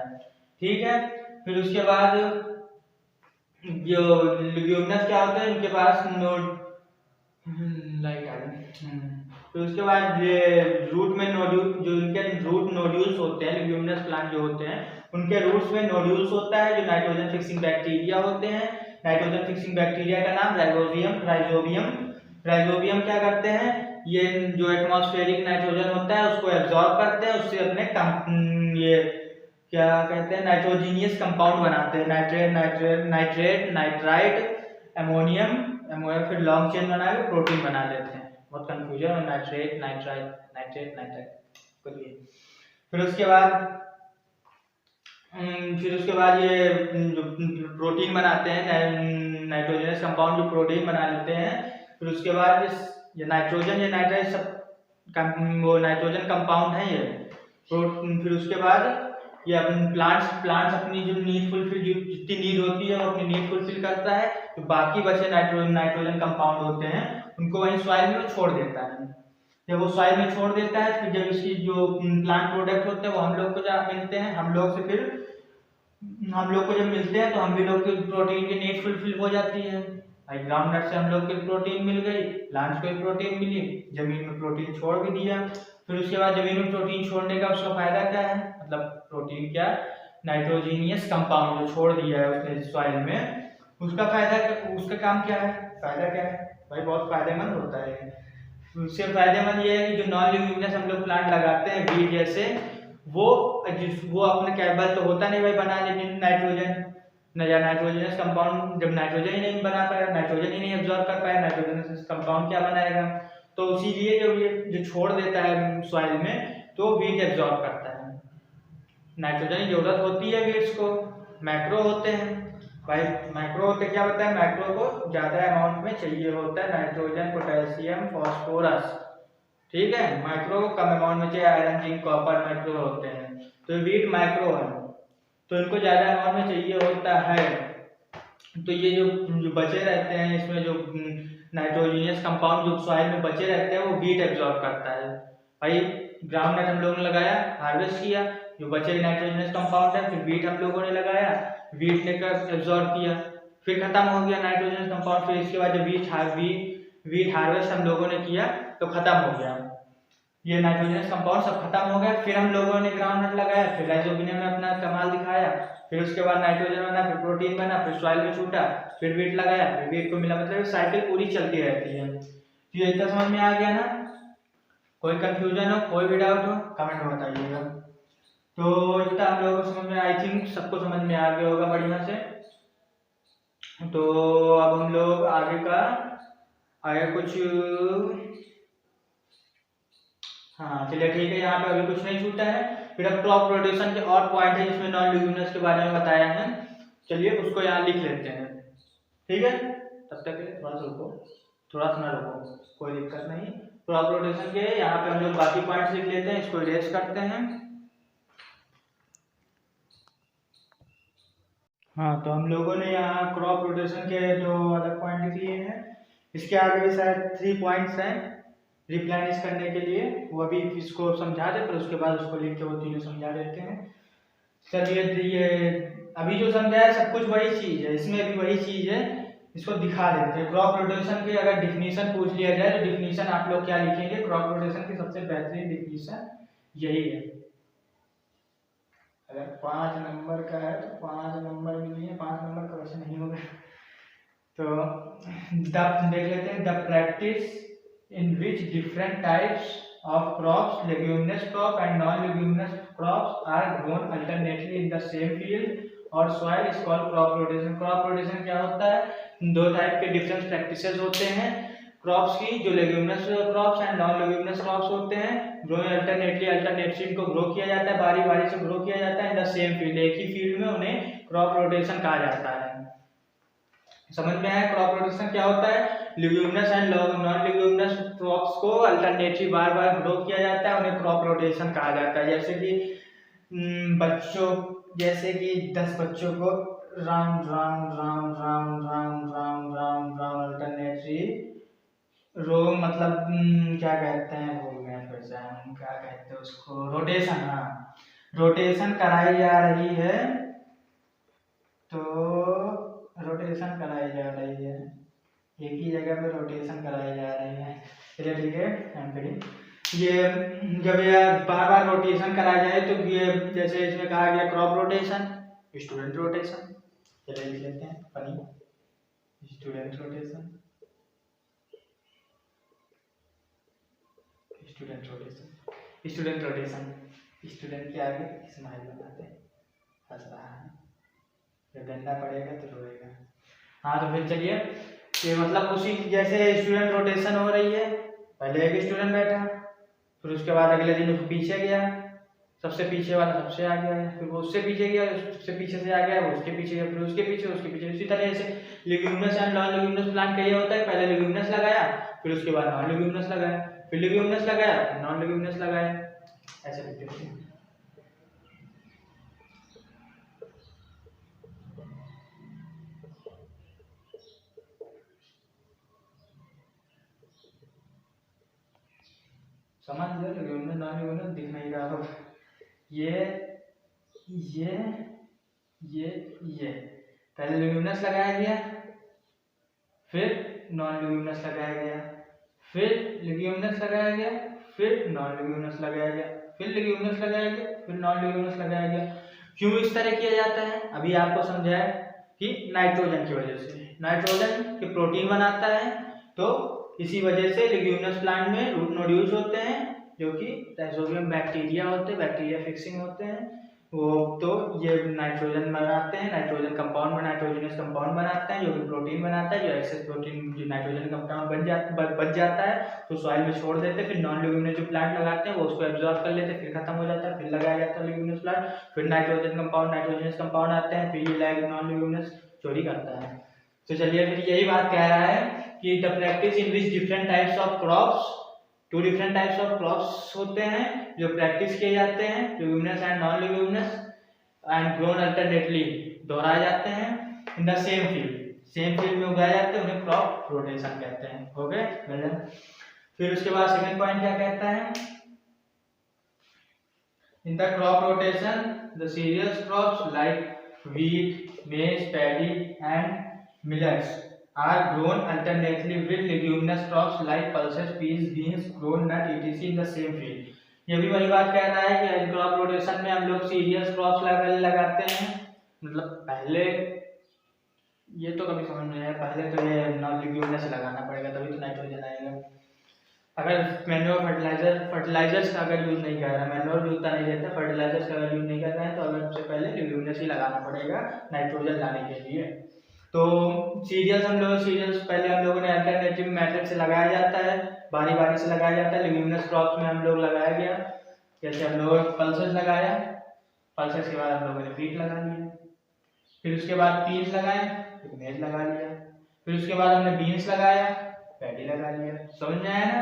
S1: ठीक है। फिर उसके बाद जो लिग्यूमिनस क्या होते हैं, उनके पास फिर उसके बाद ये रूट में नोड्यूल, जो उनके रूट नोड्यूल्स होते हैं, लिग्यूमिनस प्लांट जो होते हैं उनके रूट्स में नोड्यूल्स होता है, जो नाइट्रोजन फिक्सिंग बैक्टीरिया होते हैं। नाइट्रोजन फिक्सिंग बैक्टीरिया का नाम राइजोबियम। राइजोबियम क्या करते हैं, ये जो एटमॉस्फेरिक नाइट्रोजन होता है उसको एब्जॉर्ब करते हैं, उससे अपने ये क्या कहते हैं नाइट्रोजीनियस कंपाउंड बनाते हैं, नाइट्रेट नाइट्राइट अमोनियम, फिर लॉन्ग चेन बना के प्रोटीन बना लेते हैं, बहुत कंफ्यूजन है, नाइट्रेट नाइट्राइट कुछ भी। फिर उसके बाद ये जो प्रोटीन बनाते हैं, नाइट्रोजनस कंपाउंड जो प्रोटीन बना लेते हैं। फिर उसके बाद ये नाइट्रोजन, ये नाइट्राइट सब वो नाइट्रोजन कंपाउंड है ये। फिर उसके बाद ये प्लांट्स अपनी जो नीड फुलफिल, जो जितनी नीड होती है वो अपनी नीड फुलफिल करता है, तो बाकी बचे नाइट्रोजन कंपाउंड होते हैं उनको वहीं सॉइल में छोड़ देता है। जब वो सॉइल में छोड़ देता है, फिर जब इसकी जो प्लांट प्रोडक्ट होते हैं वो हम लोग को जब मिलते हैं, हम लोग से फिर हम लोग को जब मिलते हैं तो हम भी लोग की प्रोटीन की नीड फुलफिल हो जाती है। भाई ग्राउंड नट से हम लोग की प्रोटीन मिल गई, प्लांट्स को भी प्रोटीन मिली, जमीन में प्रोटीन छोड़ भी दिया। फिर उसके बाद जमीन में प्रोटीन छोड़ने का उसका फायदा क्या है, मतलब प्रोटीन क्या, नाइट्रोजीनियस कंपाउंड जो छोड़ दिया है उसने सॉइल में, उसका फायदा, उसका काम क्या है, फायदा क्या है भाई, बहुत फायदेमंद होता है। उससे फायदेमंद ये है कि जो नॉन लिग्यूमिनस हम लोग प्लांट लगाते हैं बीट जैसे, वो अपने कैपेबल तो होता नहीं भाई बनाने में नाइट्रोजन, नाइट्रोजनस कंपाउंड, जब नाइट्रोजन ही नहीं बना पाया, नाइट्रोजन ही नहीं एब्जॉर्ब कर पाया, नाइट्रोजनस कंपाउंड क्या बनाएगा। तो इसीलिए जब ये जो छोड़ देता है सॉइल में तो वीट एब्जॉर्ब करता है। नाइट्रोजन की जरूरत होती है वीट्स को, मैक्रो होते हैं भाई, मैक्रो होते क्या होता है, मैक्रो को ज्यादा अमाउंट में चाहिए होता है नाइट्रोजन, पोटेशियम, फॉस्फोरस, ठीक है। माइक्रो को कम अमाउंट में चाहिए, आयरन, जिंक, कॉपर माइक्रो होते हैं, तो वीट माइक्रो है, तो इनको ज्यादा अमाउंट में चाहिए होता है। तो ये जो बचे रहते हैं इसमें जो नाइट्रोजीनियस कंपाउंड जो सॉइल में बचे रहते हैं वो वीट एब्जॉर्ब करता है। भाई ग्राउंड नट हम लोगों ने लगाया, हार्वेस्ट किया, जो बचे नाइट्रोजनस कंपाउंड है, फिर वीट हम लोगों ने लगाया, वीट ने एब्जॉर्ब किया, फिर खत्म हो गया नाइट्रोजनस कंपाउंड। फिर इसके बाद जब वीट हार्वेस्ट हम लोगों ने किया तो खत्म हो गया, ये नाइट्रोजनस कंपाउंड सब खत्म हो गया। फिर हम लोगों ने ग्राउंड नट लगाया, फिर राइजोबियम ने अपना कमाल दिखाया, फिर उसके बाद नाइट्रोजन बना, फिर प्रोटीन बना, फिर सॉइल में छूटा, फिर वीट लगाया, फिर वीट को मिला, मतलब साइकिल पूरी चलती रहती है। तो ये इतना समझ में आ गया ना, कोई कंफ्यूजन हो, कोई भी डाउट हो कमेंट में बताइएगा। तो इतना हम लोगों को समझ में, आई थिंक सबको समझ में आ गया होगा बढ़िया से। तो अब हम लोग आगे कुछ, हाँ चलिए ठीक है, यहाँ पे अभी कुछ नहीं छूटा है। फिर अब क्रॉप प्रोडक्शन के और पॉइंट है जिसमें नॉन लिग्यूमिनस के बारे में बताया है, चलिए उसको यहाँ लिख लेते हैं, ठीक है। तब तक के लिए थोड़ा सा रुको, थोड़ा सा रुको, कोई दिक्कत नहीं। क्रॉप रोटेशन के यहाँ पे हम लोग बाकी पॉइंट्स लिख लेते हैं, इसको इरेज करते हैं। हाँ, तो हम लोगों ने यहाँ क्रॉप रोटेशन के जो अलग पॉइंट लिख लिए हैं, इसके आगे भी शायद 3 पॉइंट्स हैं रिप्लेनिश करने के लिए, वो अभी इसको समझा दे, फिर उसके बाद उसको लिख के वो तीनों समझा देते हैं। चलिए, ये अभी जो समझा है सब कुछ वही चीज है, इसमें भी वही चीज है, इसको दिखा देते हैं। क्रॉप रोटेशन की अगर डिफिनीशन पूछ लिया जाए तो डिफिनीशन आप लोग क्या लिखेंगे? क्रॉप रोटेशन की सबसे बेहतरीन डिफिनीशन यही है। अगर 5 नंबर का है तो 5 नंबर भी नहीं है, 5 नंबर का क्वेश्चन नहीं होगा। तो देख लेते हैं, the practice in which different types of crops, leguminous crop and non-leguminous crops are grown alternately in the same field or soil is called crop rotation. Crop rotation क्या होता है? 2 टाइप के डिफरेंट प्रैक्टिसेस होते हैं crops की, जो leguminous crops and non leguminous crops होते हैं, ग्रोइंग अल्टरनेटली इनको ग्रो किया जाता है, बारी बारी से ग्रो किया जाता है इन द सेम फील्ड, एक ही फील्ड में उन्हें क्रॉप रोटेशन कहा जाता है। समझ में आया क्रॉप रोटेशन क्या होता है? Luminous and non luminous crops को अल्टरनेटली बार बार ग्रो किया जाता है, उन्हें क्रॉप रोटेशन कहा जाता है। जैसे कि जैसे कि 10 बच्चों को round round round round round round round round alternately row, मतलब क्या कहते हैं, भूल गए फिर से हम, क्या कहते हैं उसको, रोटेशन। हाँ, रोटेशन कराई जा रही है, तो रोटेशन कराई जा रही है, एक ही जगह पे रोटेशन कराई जा रही है। चलिए ठीक है, ये जब ये बार बार रोटेशन कराया जाए तो ये जैसे इसमें कहा गया क्रॉप रोटेशन, स्टूडेंट रोटेशन, चलिए लिख लेते हैं funny, student rotation, student rotation, student rotation, student के आगे स्माइल बनाते हैं, हंस रहा है, जब डंडा पड़ेगा तो रोएगा। हाँ, तो फिर चलिए, ये मतलब उसी जैसे स्टूडेंट रोटेशन हो रही है, पहले एक स्टूडेंट बैठा, फिर उसके बाद अगले दिन उसको पीछे गया, सबसे पीछे वाला सबसे आगे आया, फिर वो उससे पीछे गया, सबसे पीछे से आ गया, वो उसके पीछे गया, फिर उसके पीछे। इसी तरह से leguminous and non leguminous plant का ये होता है, पहले लेग्यूमिनस लगाया, फिर उसके बाद नॉन लेग्यूमिनस लगाया, फिर लेग्यूमिनस लगाया, फिर नॉन लेग्यूमिनस लगाया, ऐसे करते हैं। समझ लो, लेग्यूमिनस नॉन लेग्यूमिनस दिख नहीं रहा होगा, ये पहले लेग्यूमिनस लगाया गया, फिर नॉन लेग्यूमिनस लगाया गया, फिर लेग्यूमिनस लगाया गया, फिर नॉन लेग्यूमिनस लगाया गया, फिर लेग्यूमिनस लगाया गया, फिर नॉन लेग्यूमिनस लगाया गया। क्यों इस तरह किया जाता है? अभी आपको समझाया कि नाइट्रोजन की वजह से, नाइट्रोजन के प्रोटीन बनाता है, तो इसी वजह से लेग्यूमिनस प्लांट में रूट नोड्यूल्स होते हैं, जो कि राइजोबियम बैक्टीरिया होते हैं, बैक्टीरिया फिक्सिंग होते हैं वो, तो ये नाइट्रोजन बनाते हैं, नाइट्रोजन कंपाउंड में नाइट्रोजनस कंपाउंड बनाते हैं, जो कि प्रोटीन बनाता है, जो एक्सेस प्रोटीन जो नाइट्रोजन कंपाउंड बच जाता है तो सॉइल में छोड़ देते हैं, फिर नॉन लेग्यूमिनस जो प्लांट लगाते हैं वो उसको एब्जॉर्ब कर लेते हैं, फिर खत्म हो जाता है, फिर लगाया जाता है लेग्यूमिनस प्लांट, फिर नाइट्रोजन कंपाउंड नाइट्रोजनस कंपाउंड आते हैं, फिर ये नॉन लेग्यूमिनस चोरी करता है। तो चलिए, फिर यही बात कह रहा है कि the practice in which different types of crops, 2 different types of crops होते हैं जो प्रैक्टिस किए जाते हैं, leguminous and non leguminous, and grown alternately, दोहराए जाते हैं इन द सेम फील्ड में उगाए जाते हैं, उन्हें क्रॉप रोटेशन कहते हैं। हो गए? फिर उसके बाद सेकंड पॉइंट क्या कहता है? In the crop rotation the cereals crops like wheat, maize, paddy and millets are grown alternately with leguminous crops like pulses, peas, beans, grown nut etc in the same field. ये भी वही बात कह रहा है कि क्रॉप रोटेशन में हम लोग सीरियस क्रॉप्स लगाते हैं, मतलब पहले ये तो कभी समझ नहीं आया, पहले तो ये नॉन लेग्यूमिनस लगाना पड़ेगा तभी तो नाइट्रोजन आएगा। अगर मैन्योर फर्टिलाइजर्स का अगर यूज नहीं कर रहा है, मैन्योर भी उतना नहीं देता, फर्टिलाइजर्स का अगर यूज नहीं कर रहे हैं तो अगर सबसे पहले लेग्यूमिनस ही लगाना पड़ेगा नाइट्रोजन लाने के लिए। तो सीरियल्स पहले हम लोगों ने अल्टरनेटिव मेथड से लगाया जाता है, बारी बारी से लगाया जाता है। लेग्यूमिनस क्रॉप्स में हम लोग लगाया गया, जैसे हम लोग पल्सेस लगाया, पल्सेस के बाद हम लोगों ने व्हीट लगा लिया, फिर उसके बाद पीस लगाए, फिर मेज लगा लिया, फिर उसके बाद हमने बीन्स लगाया, पैडी लगा लिया। समझ में आया ना?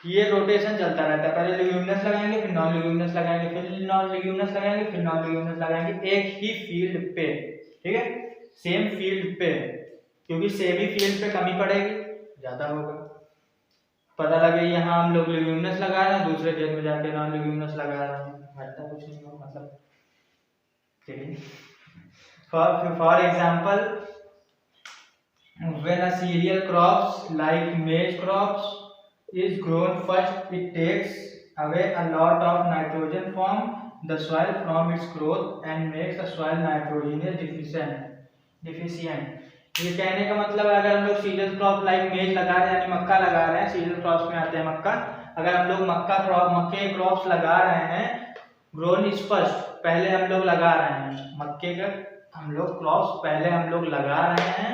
S1: ये रोटेशन चलता रहता है, पहले लिग्यूमिनस लगाएंगे, फिर नॉन लिग्यूमिनस लगाएंगे, फिर नॉन लिग्यूमिनस लगाएंगे, फिर नॉन लिग्यूमिनस लगाएंगे, एक ही फील्ड पे। ठीक है, सेम फील्ड पे, क्योंकि सेम ही फील्ड पे कमी पड़ेगी, ज्यादा होगा। पता लगे यहाँ हम लोग लिग्यूमिनस लगा रहे हैं, दूसरे खेत में जाके नॉन लिग्यूमिनस लगा रहे हैं, घटता कुछ नहीं होगा मतलब। ठीक है, for example, when a cereal crops like maize crops is grown first, it takes away a lot of nitrogen from the soil from its growth and makes the soil nitrogenous deficient. ये कहने का मतलब है, अगर हम लोग cereal crop like मेज लगा रहे हैं, यानी मक्का लगा रहे हैं, सीरियल क्रॉप्स में आते हैं मक्का, अगर हम लोग मक्के क्रॉप्स लगा रहे हैं, ग्रोन इज फर्स्ट, पहले हम लोग लगा रहे हैं मक्के का, हम लोग क्रॉप्स पहले हम लोग लगा रहे हैं,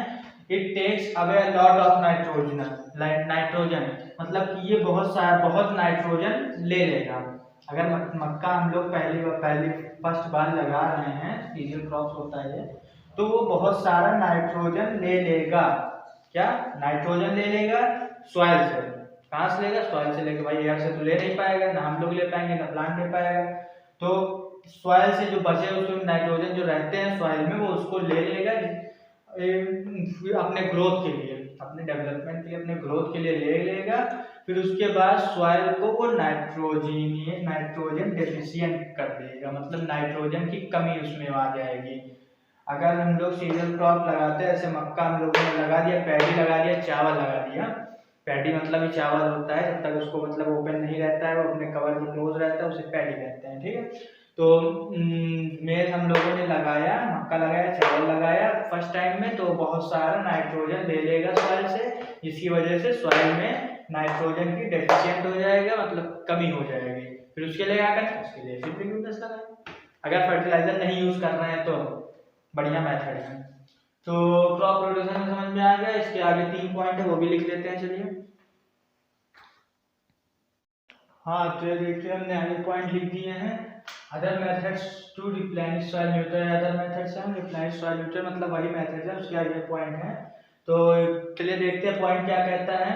S1: it takes away lot of nitrogen, मतलब कि ये बहुत नाइट्रोजन ले लेगा। अगर मक्का हम लोग पहली फर्स्ट बार लगा रहे हैं, सीरियल क्रॉप्स होता है, तो वो बहुत सारा नाइट्रोजन ले लेगा। क्या नाइट्रोजन ले लेगा? सॉइल से। कहाँ से लेगा? सॉइल से लेगा। भाई एयर से तो ले नहीं पाएगा, ना हम लोग ले पाएंगे, ना प्लांट ले पाएगा। तो सॉइल से जो बचे उसमें नाइट्रोजन जो रहते हैं सॉइल में, वो उसको ले लेगा अपने ग्रोथ के लिए, अपने डेवलपमेंट के लिए, अपने ग्रोथ के लिए ले लेगा। फिर उसके बाद सॉइल को वो नाइट्रोजन डेफिशिएंट कर देगा, मतलब नाइट्रोजन की कमी उसमें आ जाएगी। अगर हम लोग सीरियल क्रॉप लगाते हैं, जैसे मक्का हम लोगों ने लगा दिया, पैडी लगा दिया, चावल लगा दिया, पैडी मतलब ही चावल होता है, जब तक उसको मतलब ओपन नहीं रहता है, वो अपने कवर में क्लोज रहता है, उसे पैडी कहते हैं। ठीक है, तो मेज हम लोगों ने लगाया, मक्का लगाया, चावल लगाया फर्स्ट टाइम में, तो बहुत सारा नाइट्रोजन ले लेगा सॉइल से, जिसकी वजह से सॉइल में नाइट्रोजन की डेफिशिएंट हो जाएगा, मतलब कमी हो जाएगी। फिर उसके लिए क्या करें? उसके लिए फिर लिग्यूमिनस लगाएं। अगर फर्टिलाइजर नहीं यूज कर रहे हैं तो बढ़िया मेथड है। तो क्रॉप रोटेशन में समझ में आ गया। इसके आगे 3 पॉइंट है, वो भी लिख लेते हैं। चलिए, हाँ, तो देखिए हमने आगे पॉइंट लिख दिए हैं। Other methods to replenish soil nutrient, other methods हैं रिप्लेनिश सॉइल न्यूट्रिएंट, मतलब वही मेथड है, उसके आगे पॉइंट है। तो चलिए देखते हैं पॉइंट क्या कहता है।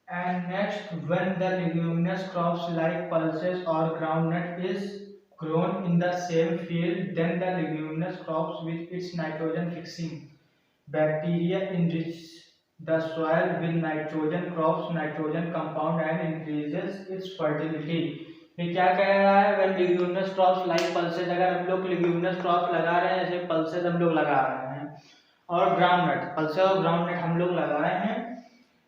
S1: And next, when the leguminous crops like pulses और groundnut is grown in the same field, then the leguminous crops with its nitrogen fixing bacteria enrich the soil with nitrogen crops nitrogen compound and increases its fertility। ये क्या कह रहा है? when leguminous crops like pulses, अगर हम लोग leguminous crops लगा रहे हैं, जैसे pulses हम लोग लगा रहे हैं, और groundnut, pulses और groundnut हम लोग लगाए हैं,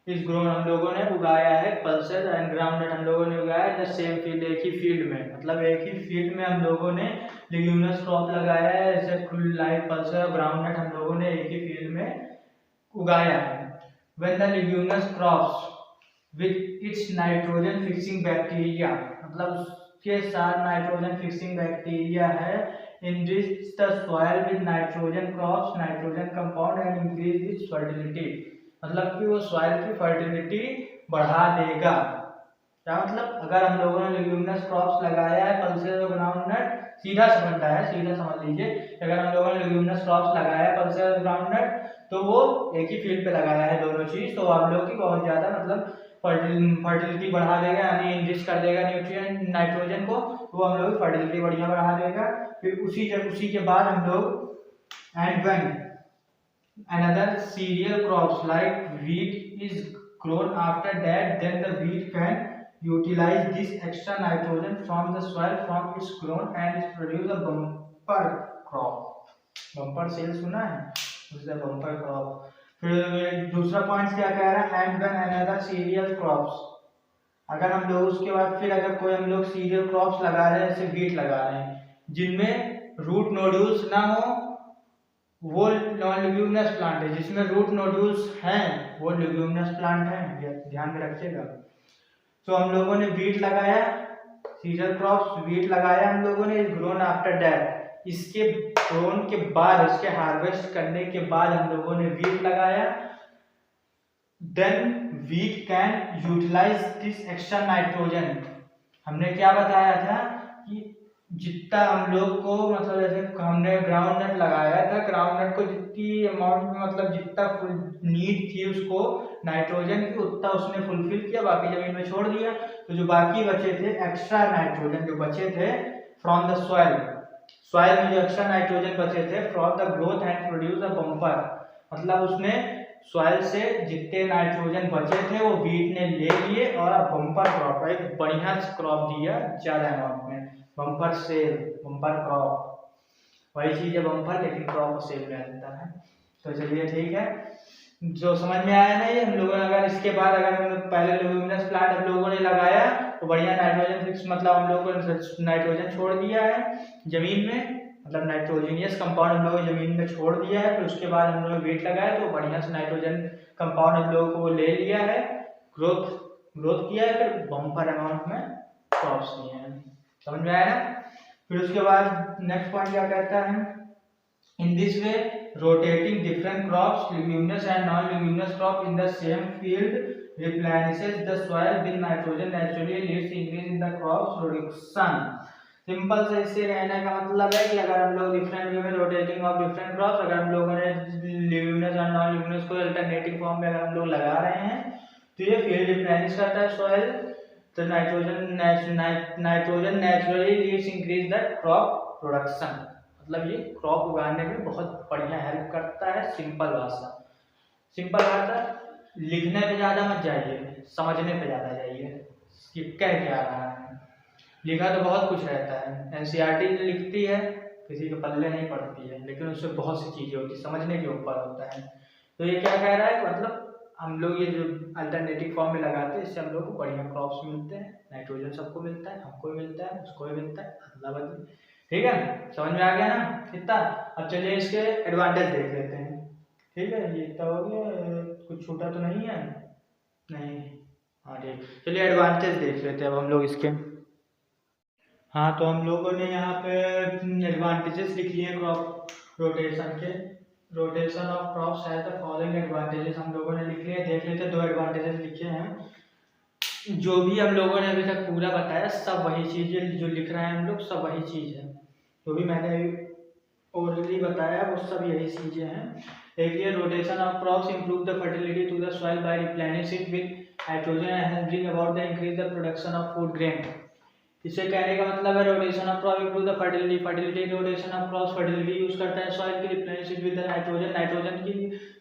S1: इस ग्रोन हम लोगों ने उगाया है, पल्सेस एंड ग्राउंडनट हम लोगों ने उगाया है सेम फील्ड, एक ही फील्ड में, मतलब एक ही फील्ड में हम लोगों ने लेग्यूमिनस क्रॉप लगाया है, जैसे लाइक पल्सेस और ग्राउंडनट हम लोगों ने एक ही फील्ड में उगाया है। When the leguminous crops with its nitrogen fixing bacteria, मतलब उसके साथ नाइट्रोजन फिक्सिंग बैक्टीरिया है, enrich the soil with nitrogen crops nitrogen compound and increase its fertility, मतलब कि वो सॉइल की फर्टिलिटी बढ़ा देगा। क्या मतलब? अगर हम लोगों ने लेग्यूमिनस क्रॉप्स लगाया है, पल्सेस और ग्राउंडनट, सीधा समझना है, सीधा समझ लीजिए, अगर हम लोगों ने लेग्यूमिनस क्रॉप्स लगाया है, पल्सेस और ग्राउंडनट, तो वो एक ही फील्ड पे लगाया है दोनों चीज, तो हम लोग की बहुत ज्यादा मतलब फर्टिलिटी बढ़ा देगा, यानी इनरिच कर देगा न्यूट्रिएंट नाइट्रोजन को, वो हम लोग फर्टिलिटी बढ़िया बढ़ा देगा। फिर उसी के बाद हम लोग and when another cereal crops like wheat is grown after that, then the wheat can utilize this extra nitrogen from the soil from its grown and is produce a bumper crop। bumper sale सुना है? उसका bumper crop। फिर दूसरा point क्या कह रहा है? and when another cereal crops, अगर हम लोग उसके बाद फिर अगर कोई हम लोग सीरियल क्रॉप्स लगा रहे हैं, जैसे व्हीट लगा रहे हैं, जिनमें रूट नोड्यूल्स ना हो, वो नॉन लिग्यूमिनस प्लांट है। जिसमें रूट नोड्यूल्स हैं वो लिग्यूमिनस प्लांट है, ध्यान में रखिएगा। तो हम लोगों ने व्हीट लगाया, सीरियल क्रॉप्स व्हीट लगाया हम लोगों ने, ग्रोन आफ्टर दैट, इसके ग्रोन के बाद, इसके हार्वेस्ट करने के बाद हम लोगों ने व्हीट लगाया, then wheat can utilise this extra nitrogen. हमने क्या बताया था कि जितना हम लोग को मतलब जैसे हमने ग्राउंड नट लगाया था, ग्राउंड नट को जितनी अमाउंट में मतलब जितना नीड थी उसको नाइट्रोजन की, उतना उसने फुलफिल किया, बाकी जमीन में छोड़ दिया। तो जो बाकी बचे थे एक्स्ट्रा नाइट्रोजन जो बचे थे फ्रॉम द सॉइल, सॉइल में जो एक्स्ट्रा नाइट्रोजन बचे थे from the growth and produce a bumper, मतलब उसने सॉइल से जितने नाइट्रोजन बचे थे वो वीट ने ले लिए और बम्पर क्रॉप, एक बढ़िया क्रॉप दिया ज्यादा अमाउंट में, बम्पर सेल, बम्पर क्रॉप, वही चीज है बम्पर, लेकिन क्रॉप सेल में आता है। तो चलिए ठीक है, जो समझ में आया ना ये हम लोगों ने, अगर इसके बाद अगर हम लोग पहले ल्यूमिनस प्लांट हम लोगों ने लगाया तो बढ़िया नाइट्रोजन फिक्स, मतलब हम लोगों ने नाइट्रोजन छोड़ दिया है जमीन में, मतलब नाइट्रोजनियस कंपाउंड हम लोगों ने जमीन में छोड़ दिया है, फिर उसके बाद हम लोग वेट लगाया तो बढ़िया से नाइट्रोजन कंपाउंड हम लोगों को ले लिया है, ग्रोथ ग्रोथ किया है, फिर बम्पर अमाउंट में क्रॉप्स दिए हैं। समझ में आया ना। फिर उसके बाद नेक्स्ट पॉइंट क्या कहता है, in this way rotating different crops leguminous and non-leguminous crop in the same field replenishes the soil with nitrogen naturally leads to increase in the crops production। Simple से इससे कहने का मतलब है कि अगर हम लोग डिफरेंट वे में रोटेटिंग ऑफ डिफरेंट क्रॉप्स, अगर हम लोगों ने ल्यूमिनस और नॉन ल्यूमिनस को अल्टरनेटिव फॉर्म में अगर हम लोग लगा रहे हैं तो ये फील्ड रिप्लेनिश करता है सॉइल, तो nitrogen naturally leads increase the crop production, मतलब ये क्रॉप उगाने में बहुत बढ़िया हेल्प करता है। सिंपल भाषा, सिंपल भाषा, लिखने पे ज़्यादा मत जाइए, समझने पे ज़्यादा जाइए कि कह क्या रहा है। लिखा तो बहुत कुछ रहता है, एनसीईआरटी लिखती है, किसी के पल्ले नहीं पड़ती है, लेकिन उससे बहुत सी चीज़ें होती है, समझने के ऊपर होता है। तो ये क्या कह रहा है, मतलब हम लोग ये जो अल्टरनेटिव फॉर्म में लगाते हैं इससे हम लोग को बढ़िया क्रॉप्स मिलते हैं, नाइट्रोजन सबको मिलता है, हमको भी मिलता है, उसको भी मिलता है, अदला बदली। ठीक है, समझ में आ गया ना कितना। अब चलिए इसके एडवांटेज देख लेते हैं। ठीक है, ये इतना हो गया, कुछ छूटा तो नहीं है, नहीं, हाँ ठीक, चलिए एडवांटेज देख लेते हैं अब हम लोग इसके। हाँ, तो हम लोगों ने यहाँ पे एडवांटेजेस लिख लिए क्रॉप रोटेशन के, rotation of crops has the following advantages हम लोगों ने लिख लिए, देख लेते हैं। दो एडवांटेजेस लिखे हैं, जो भी हम लोगों ने अभी तक पूरा बताया सब वही चीज़ है, जो लिख रहे हैं हम लोग सब वही चीज़ है, जो भी मैंने ऑलरेडी बताया वो सब यही चीज़ें हैं। एक ये rotation of crops improve the fertility to the soil by replenish it with nitrogen and bring about the increase the production of food grain. इससे कहने का मतलब है rotation of crop improve the fertility, fertility rotation of crops fertility use करता है soil की, replenish it with the nitrogen, nitrogen की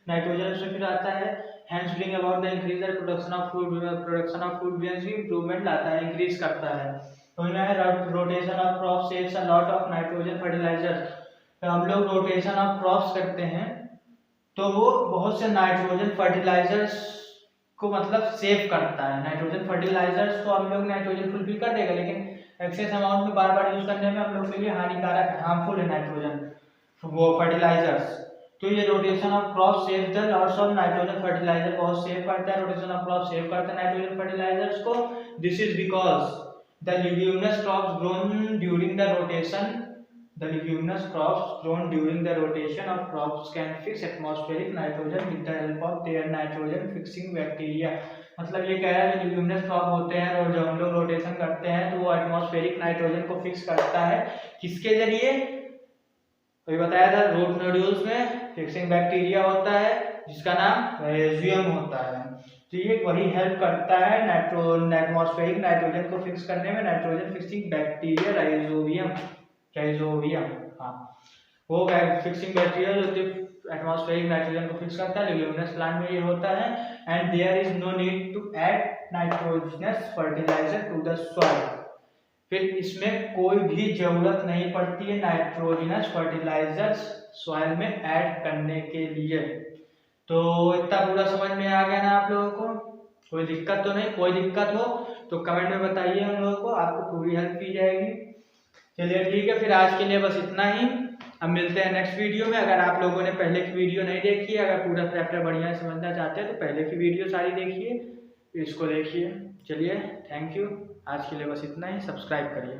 S1: nitrogen उसमें फिर आता है, hence bring about the increase the production of food, production of food grains की improvement लाता है, इंक्रीज करता है। तो यह rotation of crop saves a lot of nitrogen fertiliser. हम लोग रोटेशन ऑफ क्रॉप्स करते हैं तो वो बहुत से नाइट्रोजन फर्टिलाइजर्स को मतलब सेव करता है। नाइट्रोजन फर्टिलाइजर्स तो हम लोग नाइट्रोजन फुलफिल कर देगा, लेकिन एक्सेस अमाउंट में बार बार यूज करने में हम लोग के लिए हानिकारक है, हार्मफुल है नाइट्रोजन वो फर्टिलाइजर्स। तो ये rotation of crop save the lots of nitrogen fertiliser, बहुत सेव करता है, रोटेशन ऑफ क्रॉप सेव करता है नाइट्रोजन फर्टिलाइजर्स को। This is because the leguminous crops grown during the rotation, the leguminous crops grown during the rotation of crops can fix atmospheric nitrogen with the help of their nitrogen fixing bacteria। मतलब ये कह रहा है जो leguminous crop होते हैं और जब हम लोग रोटेशन करते हैं तो वो एटमॉस्फेरिक नाइट्रोजन को फिक्स करता है, किसके जरिए, अभी बताया था रूट नोड्यूल्स में फिक्सिंग बैक्टीरिया होता है जिसका नाम राइजोबियम होता है। तो ये वही हेल्प करता है एटमॉस्फेरिक नाइट्रोजन को फिक्स करने में, nitrogen fixing bacteria rhizobium, rhizobium, हाँ वो फिक्सिंग बैक्टीरिया जो एटमॉस्फेरिक नाइट्रोजन को फिक्स करता है, लेग्यूमिनस प्लांट में ये होता है। And there is no need to add nitrogenous fertiliser to the soil, फिर इसमें कोई भी जरूरत नहीं पड़ती है नाइट्रोजनस फर्टिलाइजर्स सॉइल में ऐड करने के लिए। तो इतना पूरा समझ में आ गया ना आप लोगों को, कोई दिक्कत तो नहीं, कोई दिक्कत हो तो कमेंट में बताइए, हम लोगों को आपको पूरी हेल्प की जाएगी। चलिए ठीक है, फिर आज के लिए बस इतना ही, अब मिलते हैं नेक्स्ट वीडियो में। अगर आप लोगों ने पहले की वीडियो नहीं देखी है, अगर पूरा चैप्टर बढ़िया समझना चाहते हैं तो पहले की वीडियो सारी देखिए, इसको देखिए। चलिए थैंक यू, आज के लिए बस इतना ही, सब्सक्राइब करिए।